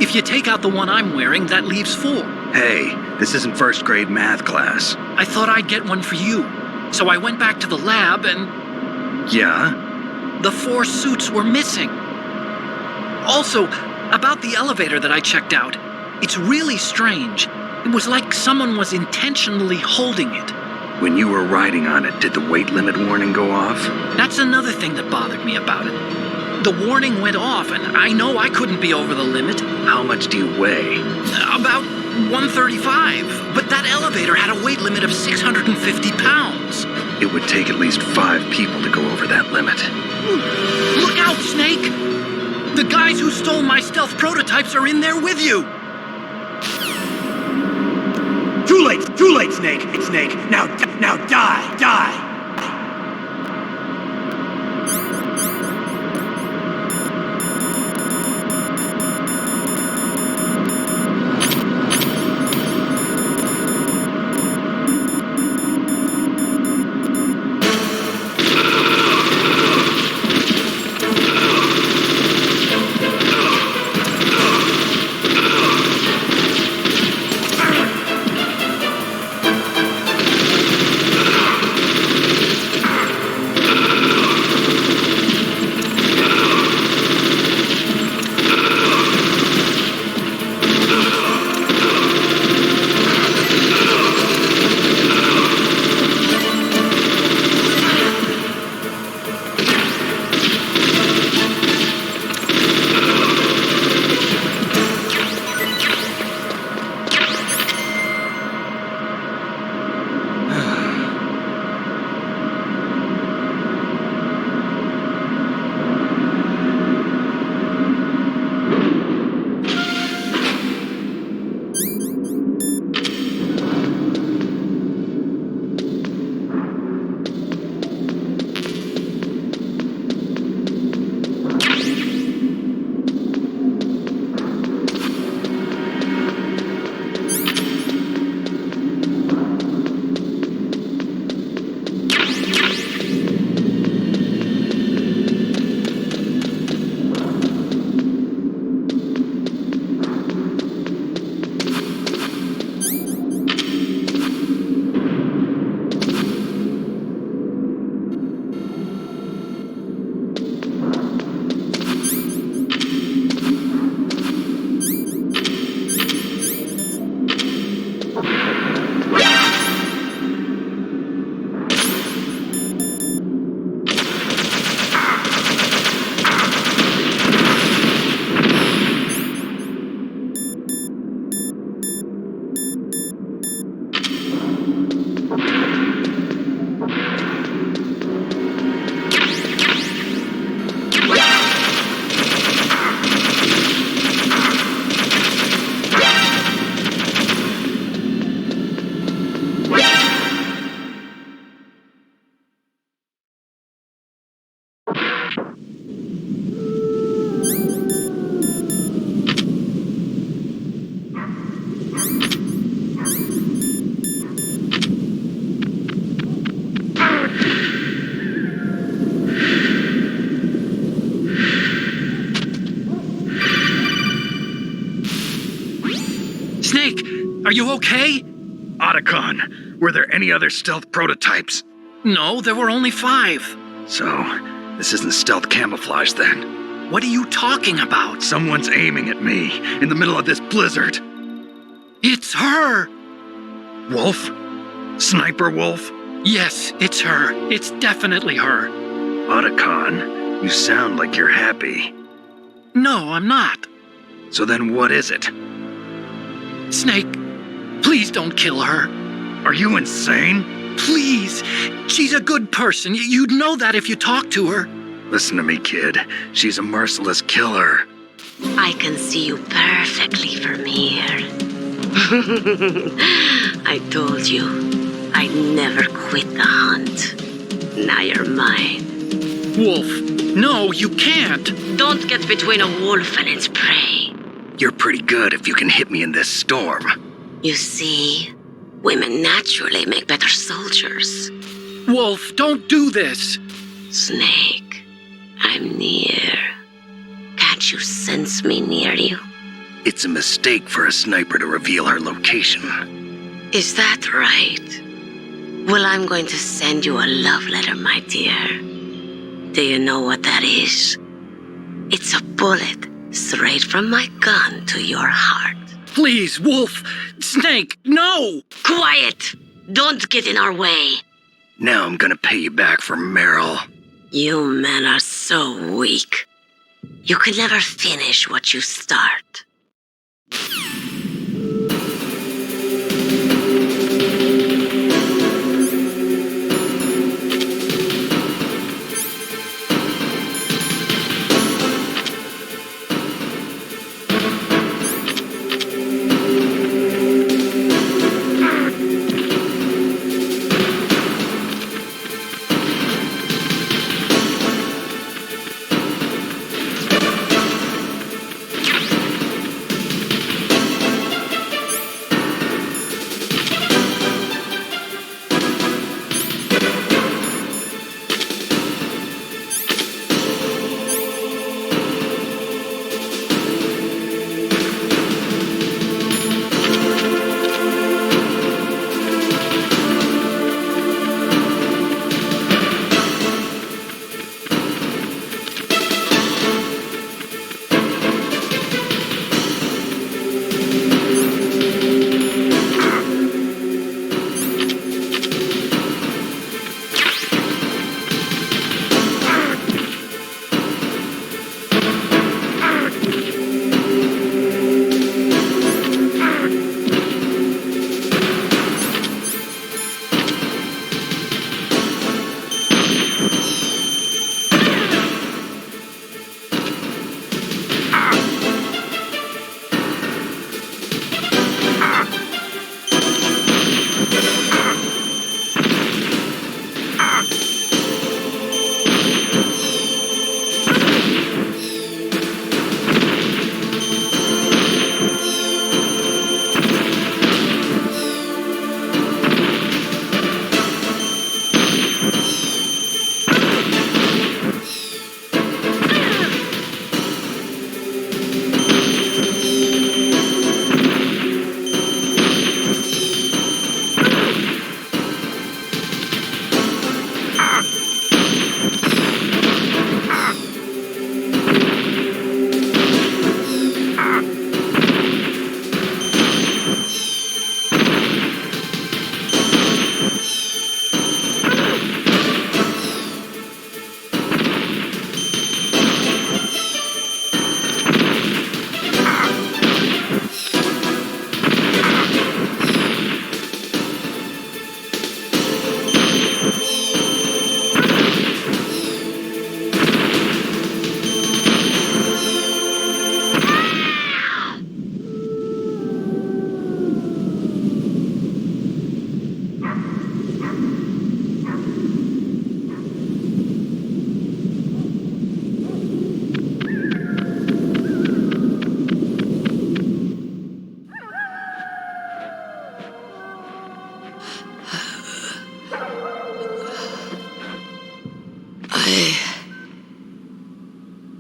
If you take out the one I'm wearing, that leaves 4. Hey, this isn't first grade math class. I thought I'd get one for you. So I went back to the lab and... Yeah? The 4 suits were missing. Also, about the elevator that I checked out, it's really strange. It was like someone was intentionally holding it. When you were riding on it, did the weight limit warning go off? That's another thing that bothered me about it. The warning went off, and I know I couldn't be over the limit. How much do you weigh? About 135, but that elevator had a weight limit of 650 pounds. It would take at least 5 people to go over that limit. Look out, Snake! The guys who stole my stealth prototypes are in there with you! Too late, Snake. Snake, now die. Snake, are you okay? Otacon, were there any other stealth prototypes? No, there were only 5. So, this isn't stealth camouflage then. What are you talking about? Someone's aiming at me in the middle of this blizzard. It's her! Wolf? Sniper Wolf? Yes, it's her. It's definitely her. Otacon, you sound like you're happy. No, I'm not. So then what is it? Snake, please don't kill her. Are you insane? Please. She's a good person. You'd know that if you talked to her. Listen to me, kid. She's a merciless killer. I can see you perfectly from here. I told you, I'd never quit the hunt. Now you're mine. Wolf, no, you can't. Don't get between a wolf and its prey. You're pretty good if you can hit me in this storm. You see, women naturally make better soldiers. Wolf, don't do this. Snake, I'm near. Can't you sense me near you? It's a mistake for a sniper to reveal her location. Is that right? Well, I'm going to send you a love letter, my dear. Do you know what that is? It's a bullet straight from my gun to your heart. Please, Wolf! Snake, no! Quiet! Don't get in our way. Now I'm gonna pay you back for Meryl. You men are so weak. You can never finish what you start.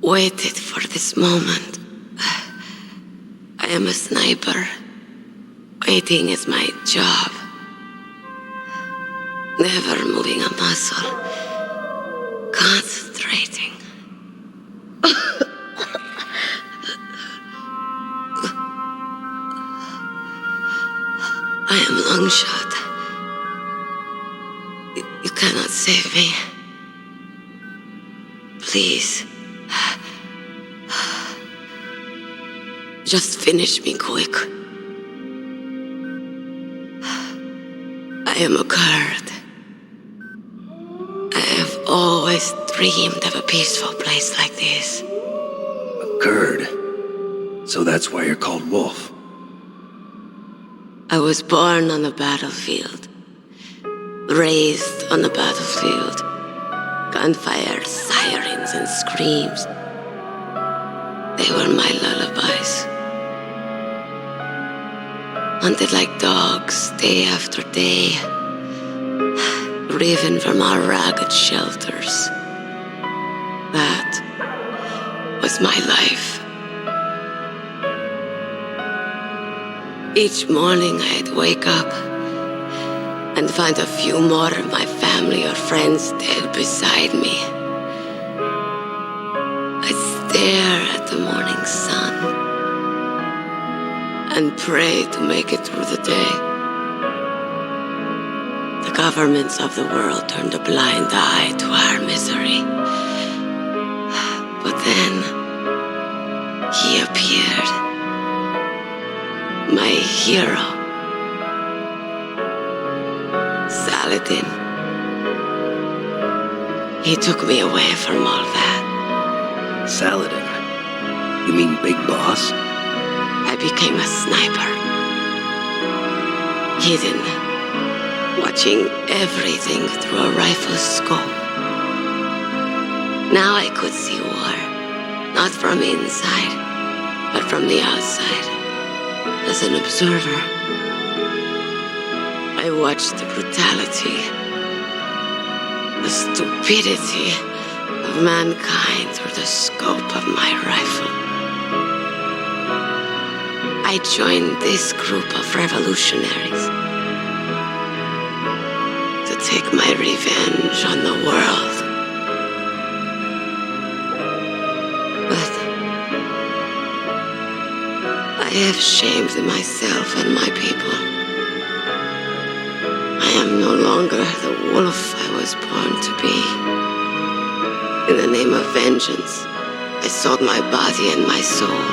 Waited for this moment. I am a sniper. Waiting is my job. Never moving a muscle. Concentrating. I am long shot. You cannot save me. Please. Just finish me quick. I am a Kurd. I have always dreamed of a peaceful place like this. A Kurd? So that's why you're called Wolf. I was born on the battlefield. Raised on the battlefield. Gunfire, sirens, and screams. They were my lullabies. Hunted like dogs, day after day. Driven from our ragged shelters. That was my life. Each morning I'd wake up and find a few more of my family or friends dead beside me. I'd stare at the morning sun and pray to make it through the day. The governments of the world turned a blind eye to our misery. But then he appeared. My hero. Saladin. He took me away from all that. Saladin? You mean Big Boss? I became a sniper. Hidden. Watching everything through a rifle's scope. Now I could see war. Not from inside, but from the outside. As an observer. I watched the brutality, the stupidity of mankind through the scope of my rifle. I joined this group of revolutionaries to take my revenge on the world. But I have shamed myself and my people. I am no longer the wolf I was born to be. In the name of vengeance, I sold my body and my soul.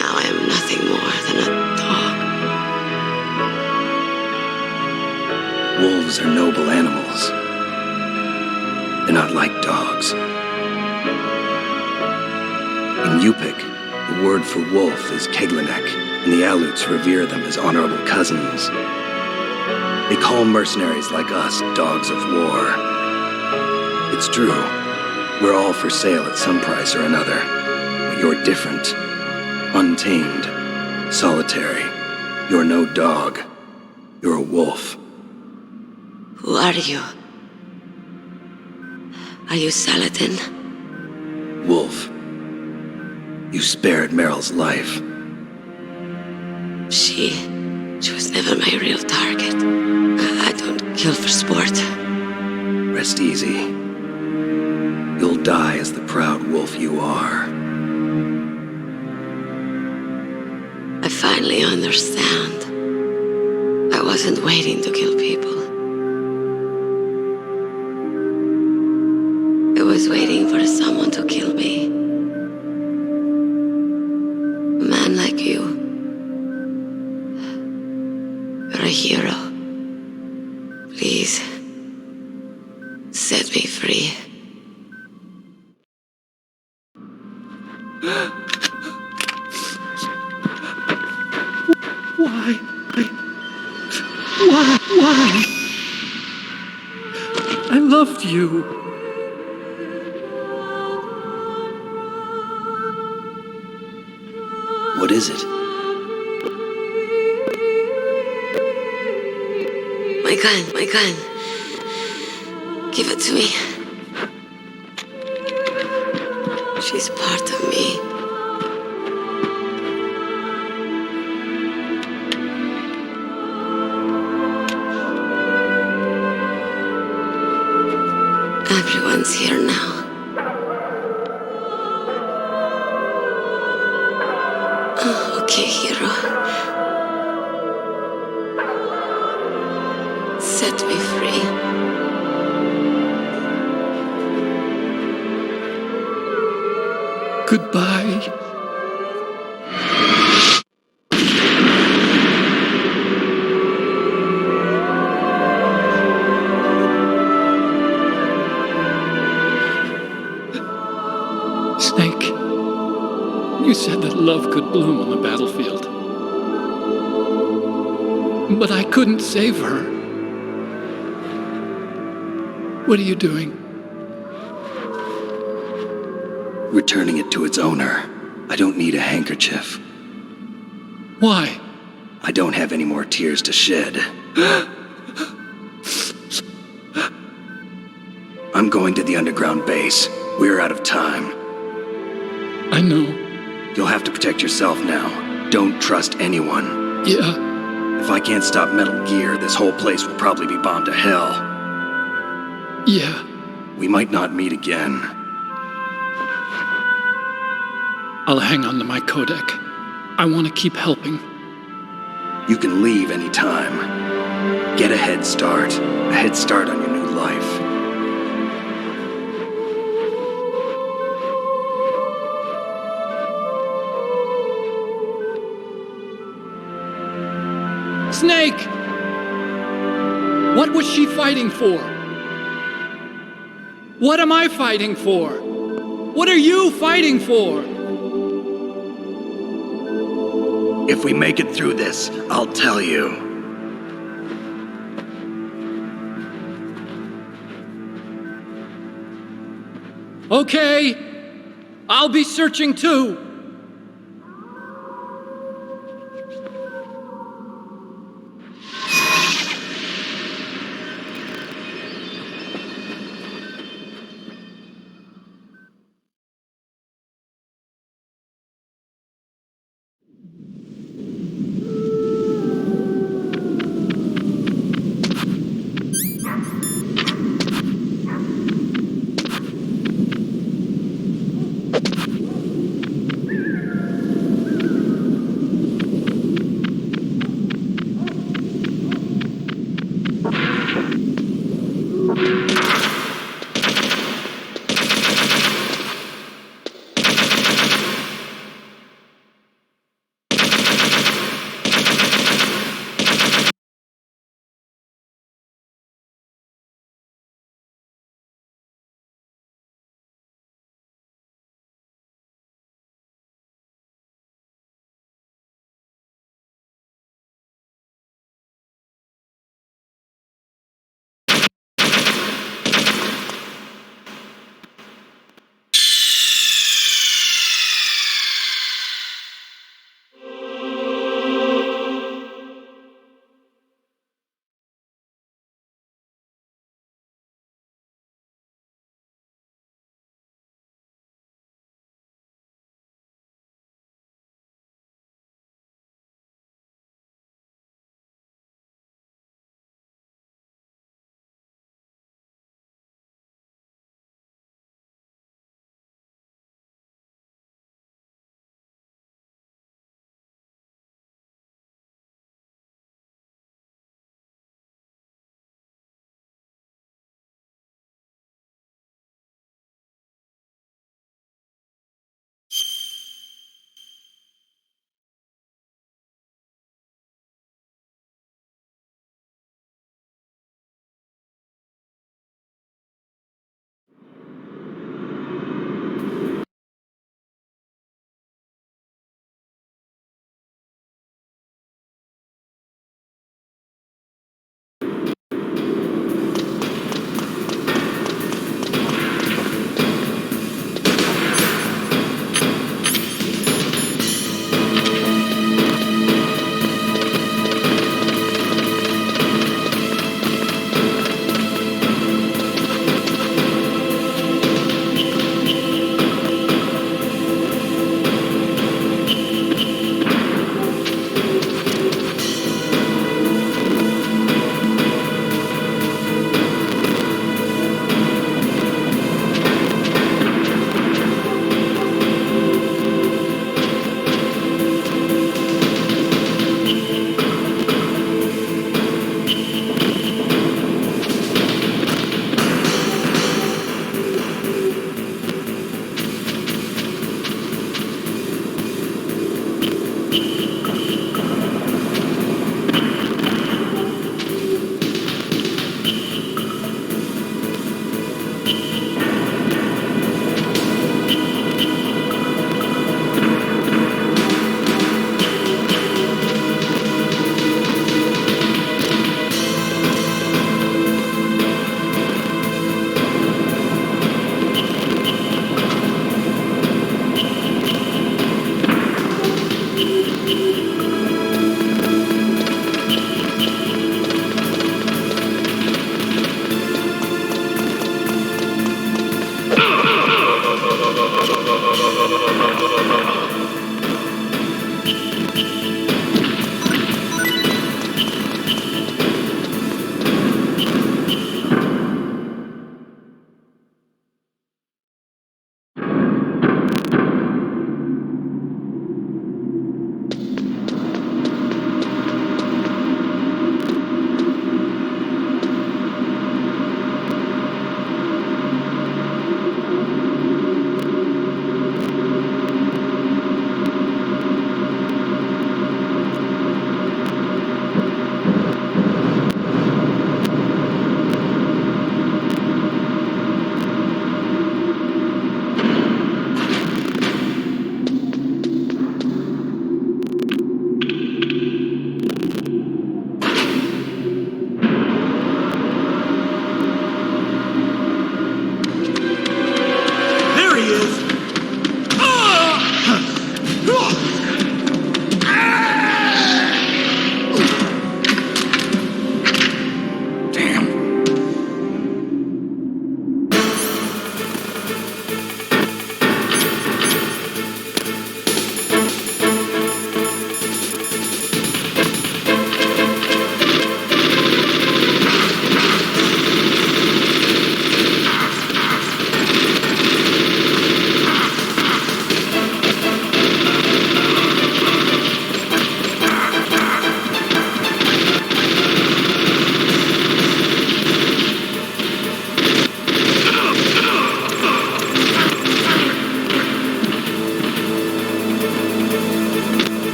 Now I am nothing more than a dog. Wolves are noble animals. They're not like dogs. In Yupik, the word for wolf is Keglanek, and the Aleuts revere them as honorable cousins. They call mercenaries like us dogs of war. It's true, we're all for sale at some price or another, but you're different. Untamed, solitary. You're no dog. You're a wolf. Who are you? Are you Saladin? Wolf. You spared Meryl's life. She was never my real target. I don't kill for sport. Rest easy. You'll die as the proud wolf you are. I finally understand. I wasn't waiting to kill people. I was waiting for someone to kill me. A man like you. You're a hero. Please, set me free. Why? I loved you. What is it? My gun. Give it to me. She's part of me. Everyone's here now. Okay, hero. Set me free. Goodbye. Snake, you said that love could bloom on the battlefield. But I couldn't save her. What are you doing? Returning it to its owner. I don't need a handkerchief. Why? I don't have any more tears to shed. I'm going to the underground base. We're out of time. I know. You'll have to protect yourself now. Don't trust anyone. Yeah. If I can't stop Metal Gear, this whole place will probably be bombed to hell. Yeah. We might not meet again. I'll hang on to my codec. I want to keep helping. You can leave anytime. Get a head start. A head start on your new life. Snake! What was she fighting for? What am I fighting for? What are you fighting for? If we make it through this, I'll tell you. Okay. I'll be searching too.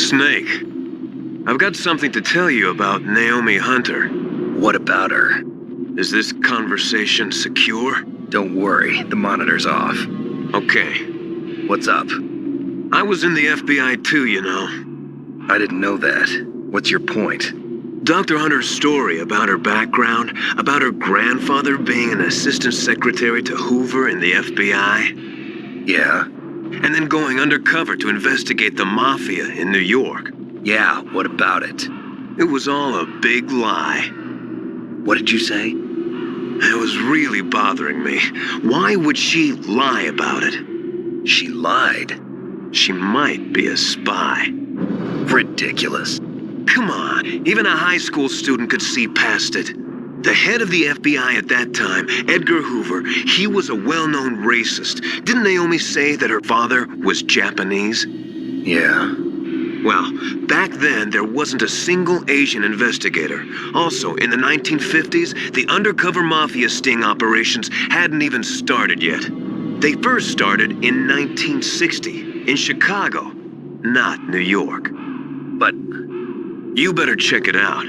Snake, I've got something to tell you about Naomi Hunter. What about her? Is this conversation secure? Don't worry, the monitor's off. Okay. What's up? I was in the FBI too, you know. I didn't know that. What's your point? Dr. Hunter's story about her background, about her grandfather being an assistant secretary to Hoover in the FBI. Yeah? And then going undercover to investigate the mafia in New York. Yeah, what about it? It was all a big lie. What did you say? It was really bothering me. Why would she lie about it? She lied? She might be a spy. Ridiculous. Come on, even a high school student could see past it. The head of the FBI at that time, Edgar Hoover, he was a well-known racist. Didn't Naomi say that her father was Japanese? Yeah. Well, back then, there wasn't a single Asian investigator. Also, in the 1950s, the undercover mafia sting operations hadn't even started yet. They first started in 1960, in Chicago, not New York. But you better check it out.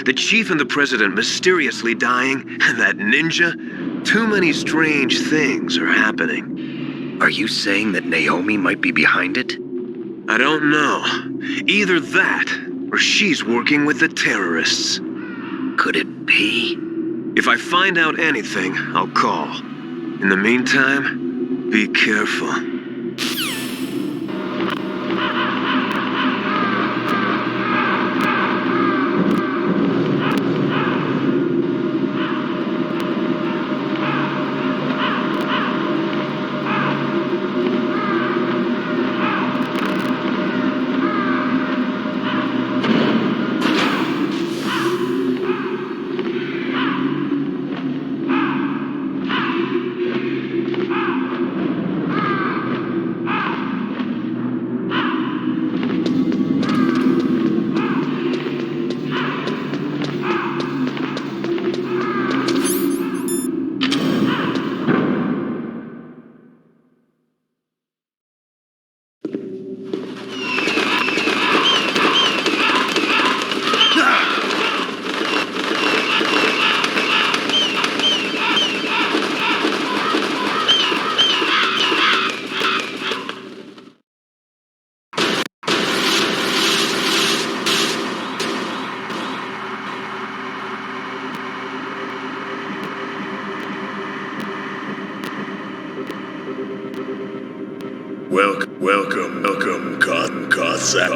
The chief and the president mysteriously dying, and that ninja. Too many strange things are happening. Are you saying that Naomi might be behind it? I don't know. Either that, or she's working with the terrorists. Could it be? If I find out anything, I'll call. In the meantime, be careful. Welcome, Cossack.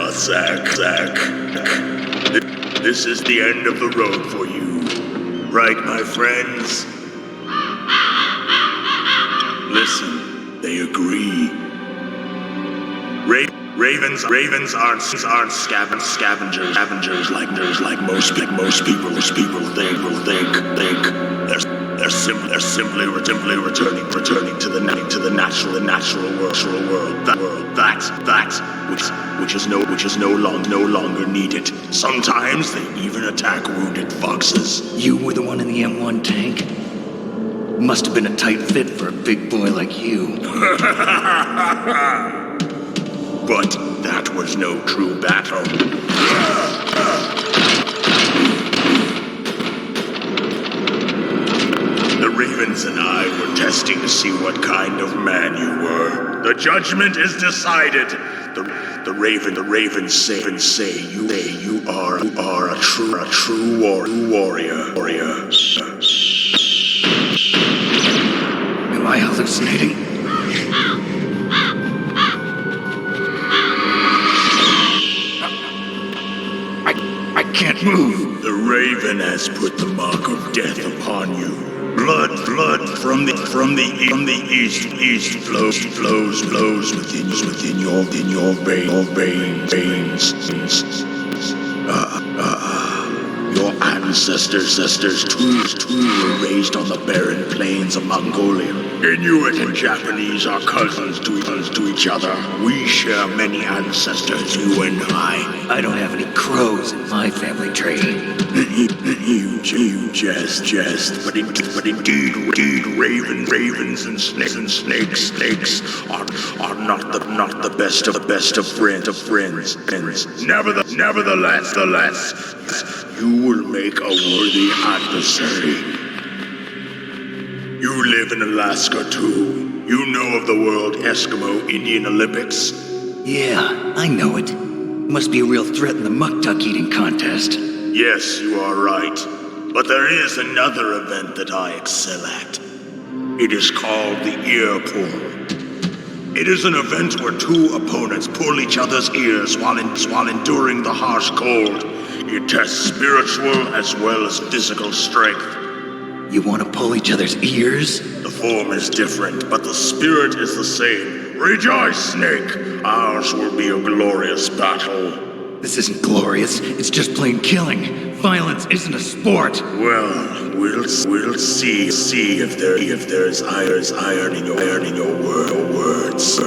This is the end of the road for you. Right, my friends? Listen, they agree. Ravens aren't scavengers like most people think. They're simply returning to the natural world. That which is no longer needed. Sometimes they even attack wounded foxes. You were the one in the M1 tank? Must have been a tight fit for a big boy like you. But that was no true battle. The Ravens and I were testing to see what kind of man you were. The judgment is decided. The Ravens say you are a true warrior. Am I hallucinating? I can't move. The Raven has put the mark of death upon you. Blood from the east flows within your veins. Your ancestors too were raised on the barren plains of Mongolia. Inuit and Japanese are cousins to each other. We share many ancestors, you and I. I don't have any crows in my family tree. You jest, but indeed, ravens and snakes are not the best of friends. Nevertheless, you will make a worthy adversary. You live in Alaska too. You know of the World Eskimo Indian Olympics? Yeah, I know it. Must be a real threat in the muck-duck eating contest. Yes, you are right. But there is another event that I excel at. It is called the ear pull. It is an event where two opponents pull each other's ears while enduring the harsh cold. It tests spiritual as well as physical strength. You want to pull each other's ears? The form is different, but the spirit is the same. Rejoice, Snake! Ours will be a glorious battle. This isn't glorious, it's just plain killing. Violence isn't a sport. Well, we'll see if there's iron in your words.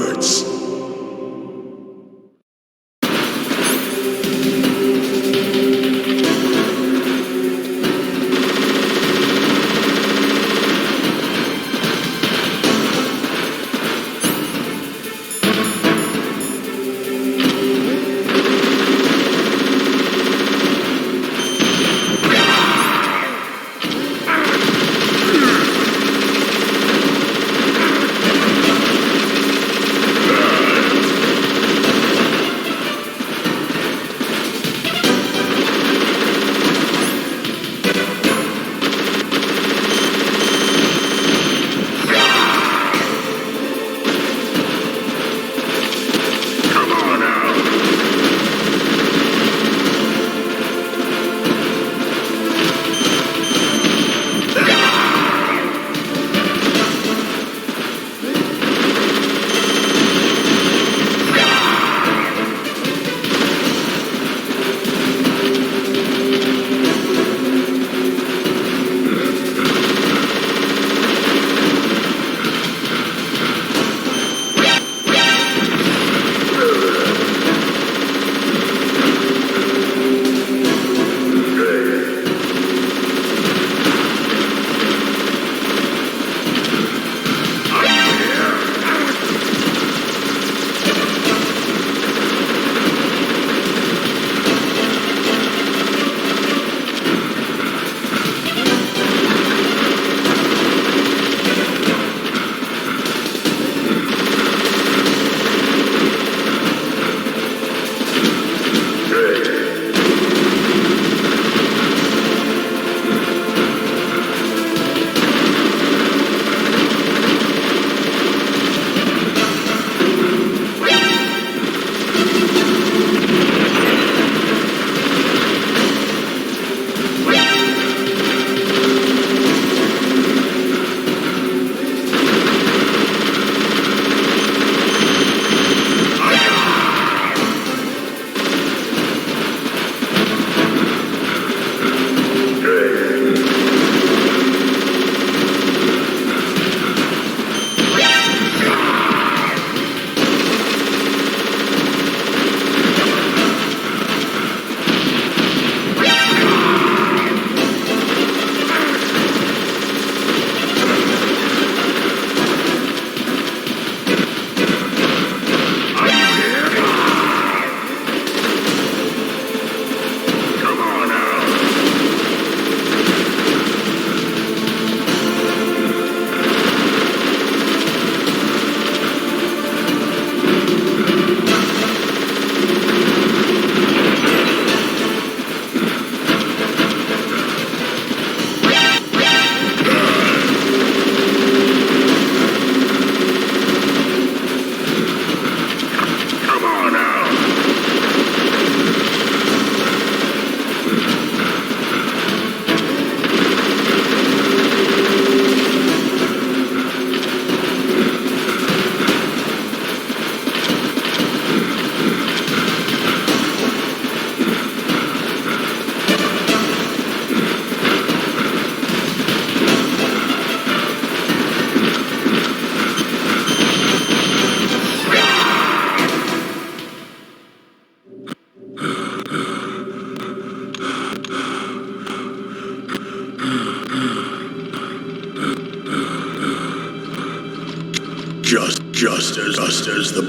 just as the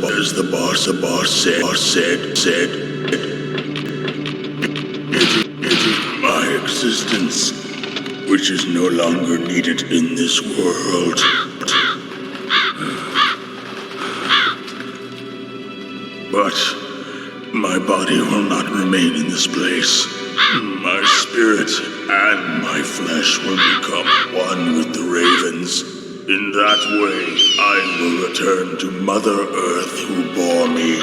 boss said. It is my existence which is no longer needed in this world. But my body will not remain in this place. My spirit and my flesh will become one with the ravens. In that way, I will return to Mother Earth who bore me.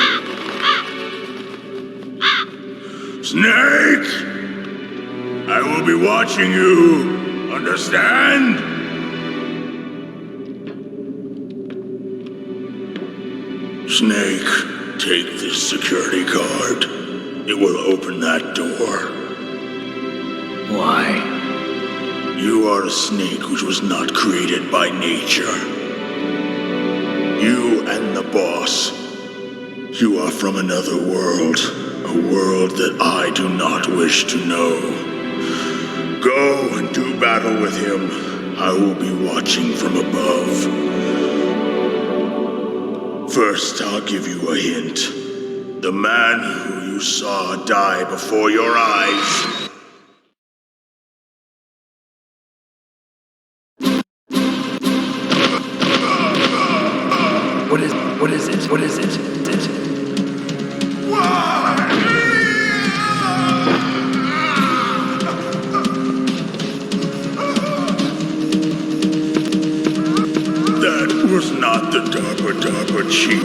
Snake! I will be watching you. Understand? Snake, take this security card. It will open that door. Why? You are a snake which was not created by nature. You and the boss. You are from another world. A world that I do not wish to know. Go and do battle with him. I will be watching from above. First, I'll give you a hint. The man who you saw die before your eyes. What is it? That was not the DARPA chief.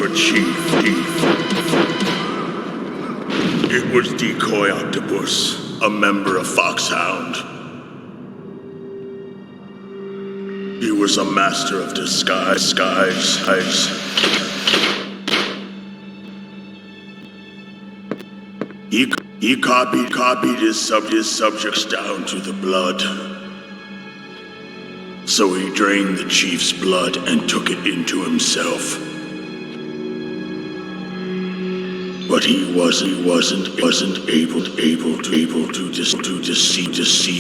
It was Decoy Octopus, a member of Foxhound. He was a master of disguise. He copied his subjects down to the blood. So he drained the chief's blood and took it into himself. But he wasn't able to deceive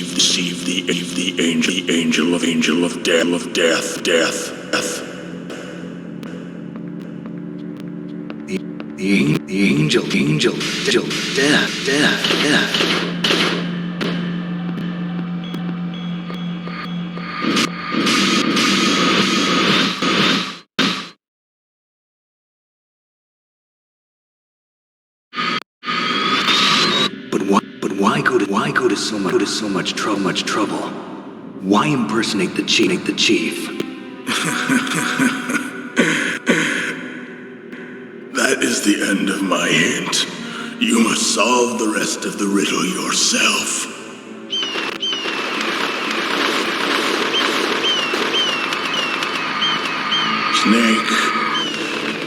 the angel of death. The angel, death. Why go to so much trouble? Why impersonate the chief? That is the end of my hint. You must solve the rest of the riddle yourself. Snake,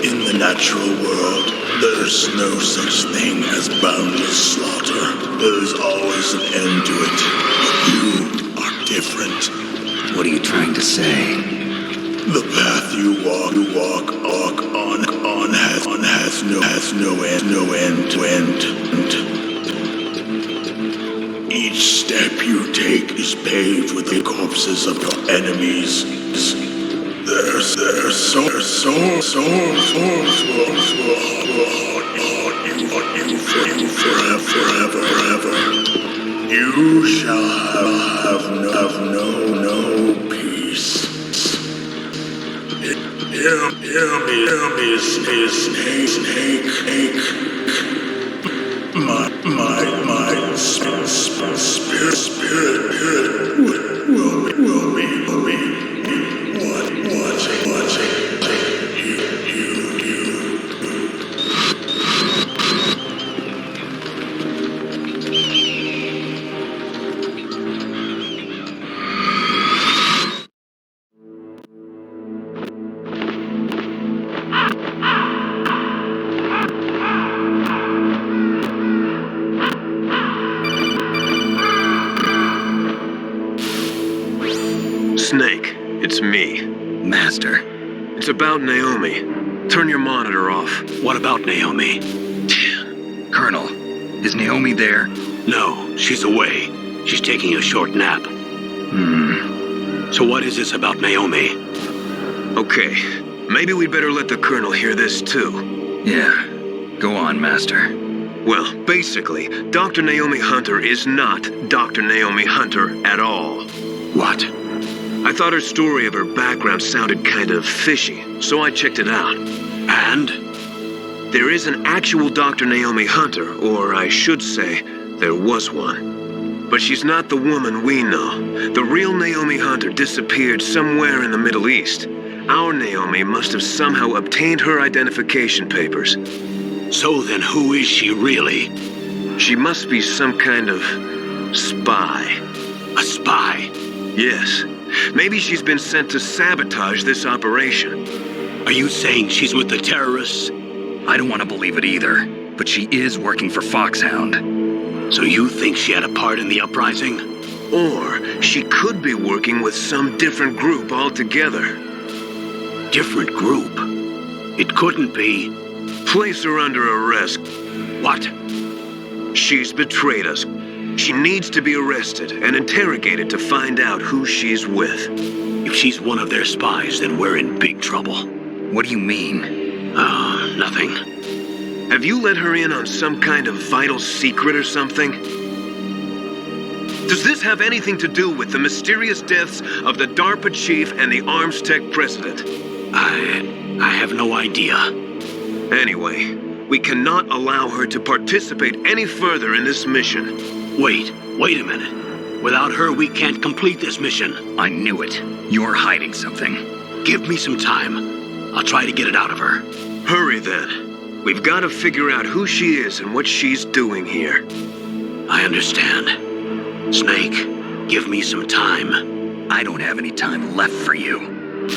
in the natural world, there's no such thing as boundless slaughter. There's always an end to it. But you are different. What are you trying to say? The path you walk on has no end. Each step you take is paved with the corpses of your enemies. Their souls will haunt you forever. You shall have no peace. Hear me, snake. My spirit will be watching you. Snake, it's me. Master. It's about Naomi. Turn your monitor off. What about Naomi? Colonel, is Naomi there? No, she's away. She's taking a short nap. So what is this about Naomi? Okay, Maybe we'd better let the Colonel hear this too. Yeah. Go on, Master. Well, basically, Dr. Naomi Hunter is not Dr. Naomi Hunter at all. What? I thought her story of her background sounded kind of fishy, so I checked it out. And? There is an actual Dr. Naomi Hunter, or I should say, there was one. But she's not the woman we know. The real Naomi Hunter disappeared somewhere in the Middle East. Our Naomi must have somehow obtained her identification papers. So then who is she really? She must be some kind of spy. A spy? Yes. Maybe she's been sent to sabotage this operation. Are you saying she's with the terrorists? I don't want to believe it either, but she is working for Foxhound. So you think she had a part in the uprising? Or she could be working with some different group altogether. Different group? It couldn't be. Place her under arrest. What? She's betrayed us. She needs to be arrested and interrogated to find out who she's with. If she's one of their spies, then we're in big trouble. What do you mean? Oh, nothing. Have you let her in on some kind of vital secret or something? Does this have anything to do with the mysterious deaths of the DARPA chief and the ArmsTech president? I have no idea. Anyway, we cannot allow her to participate any further in this mission. Wait a minute. Without her, we can't complete this mission. I knew it. You're hiding something. Give me some time. I'll try to get it out of her. Hurry then. We've got to figure out who she is and what she's doing here. I understand. Snake, give me some time. I don't have any time left for you.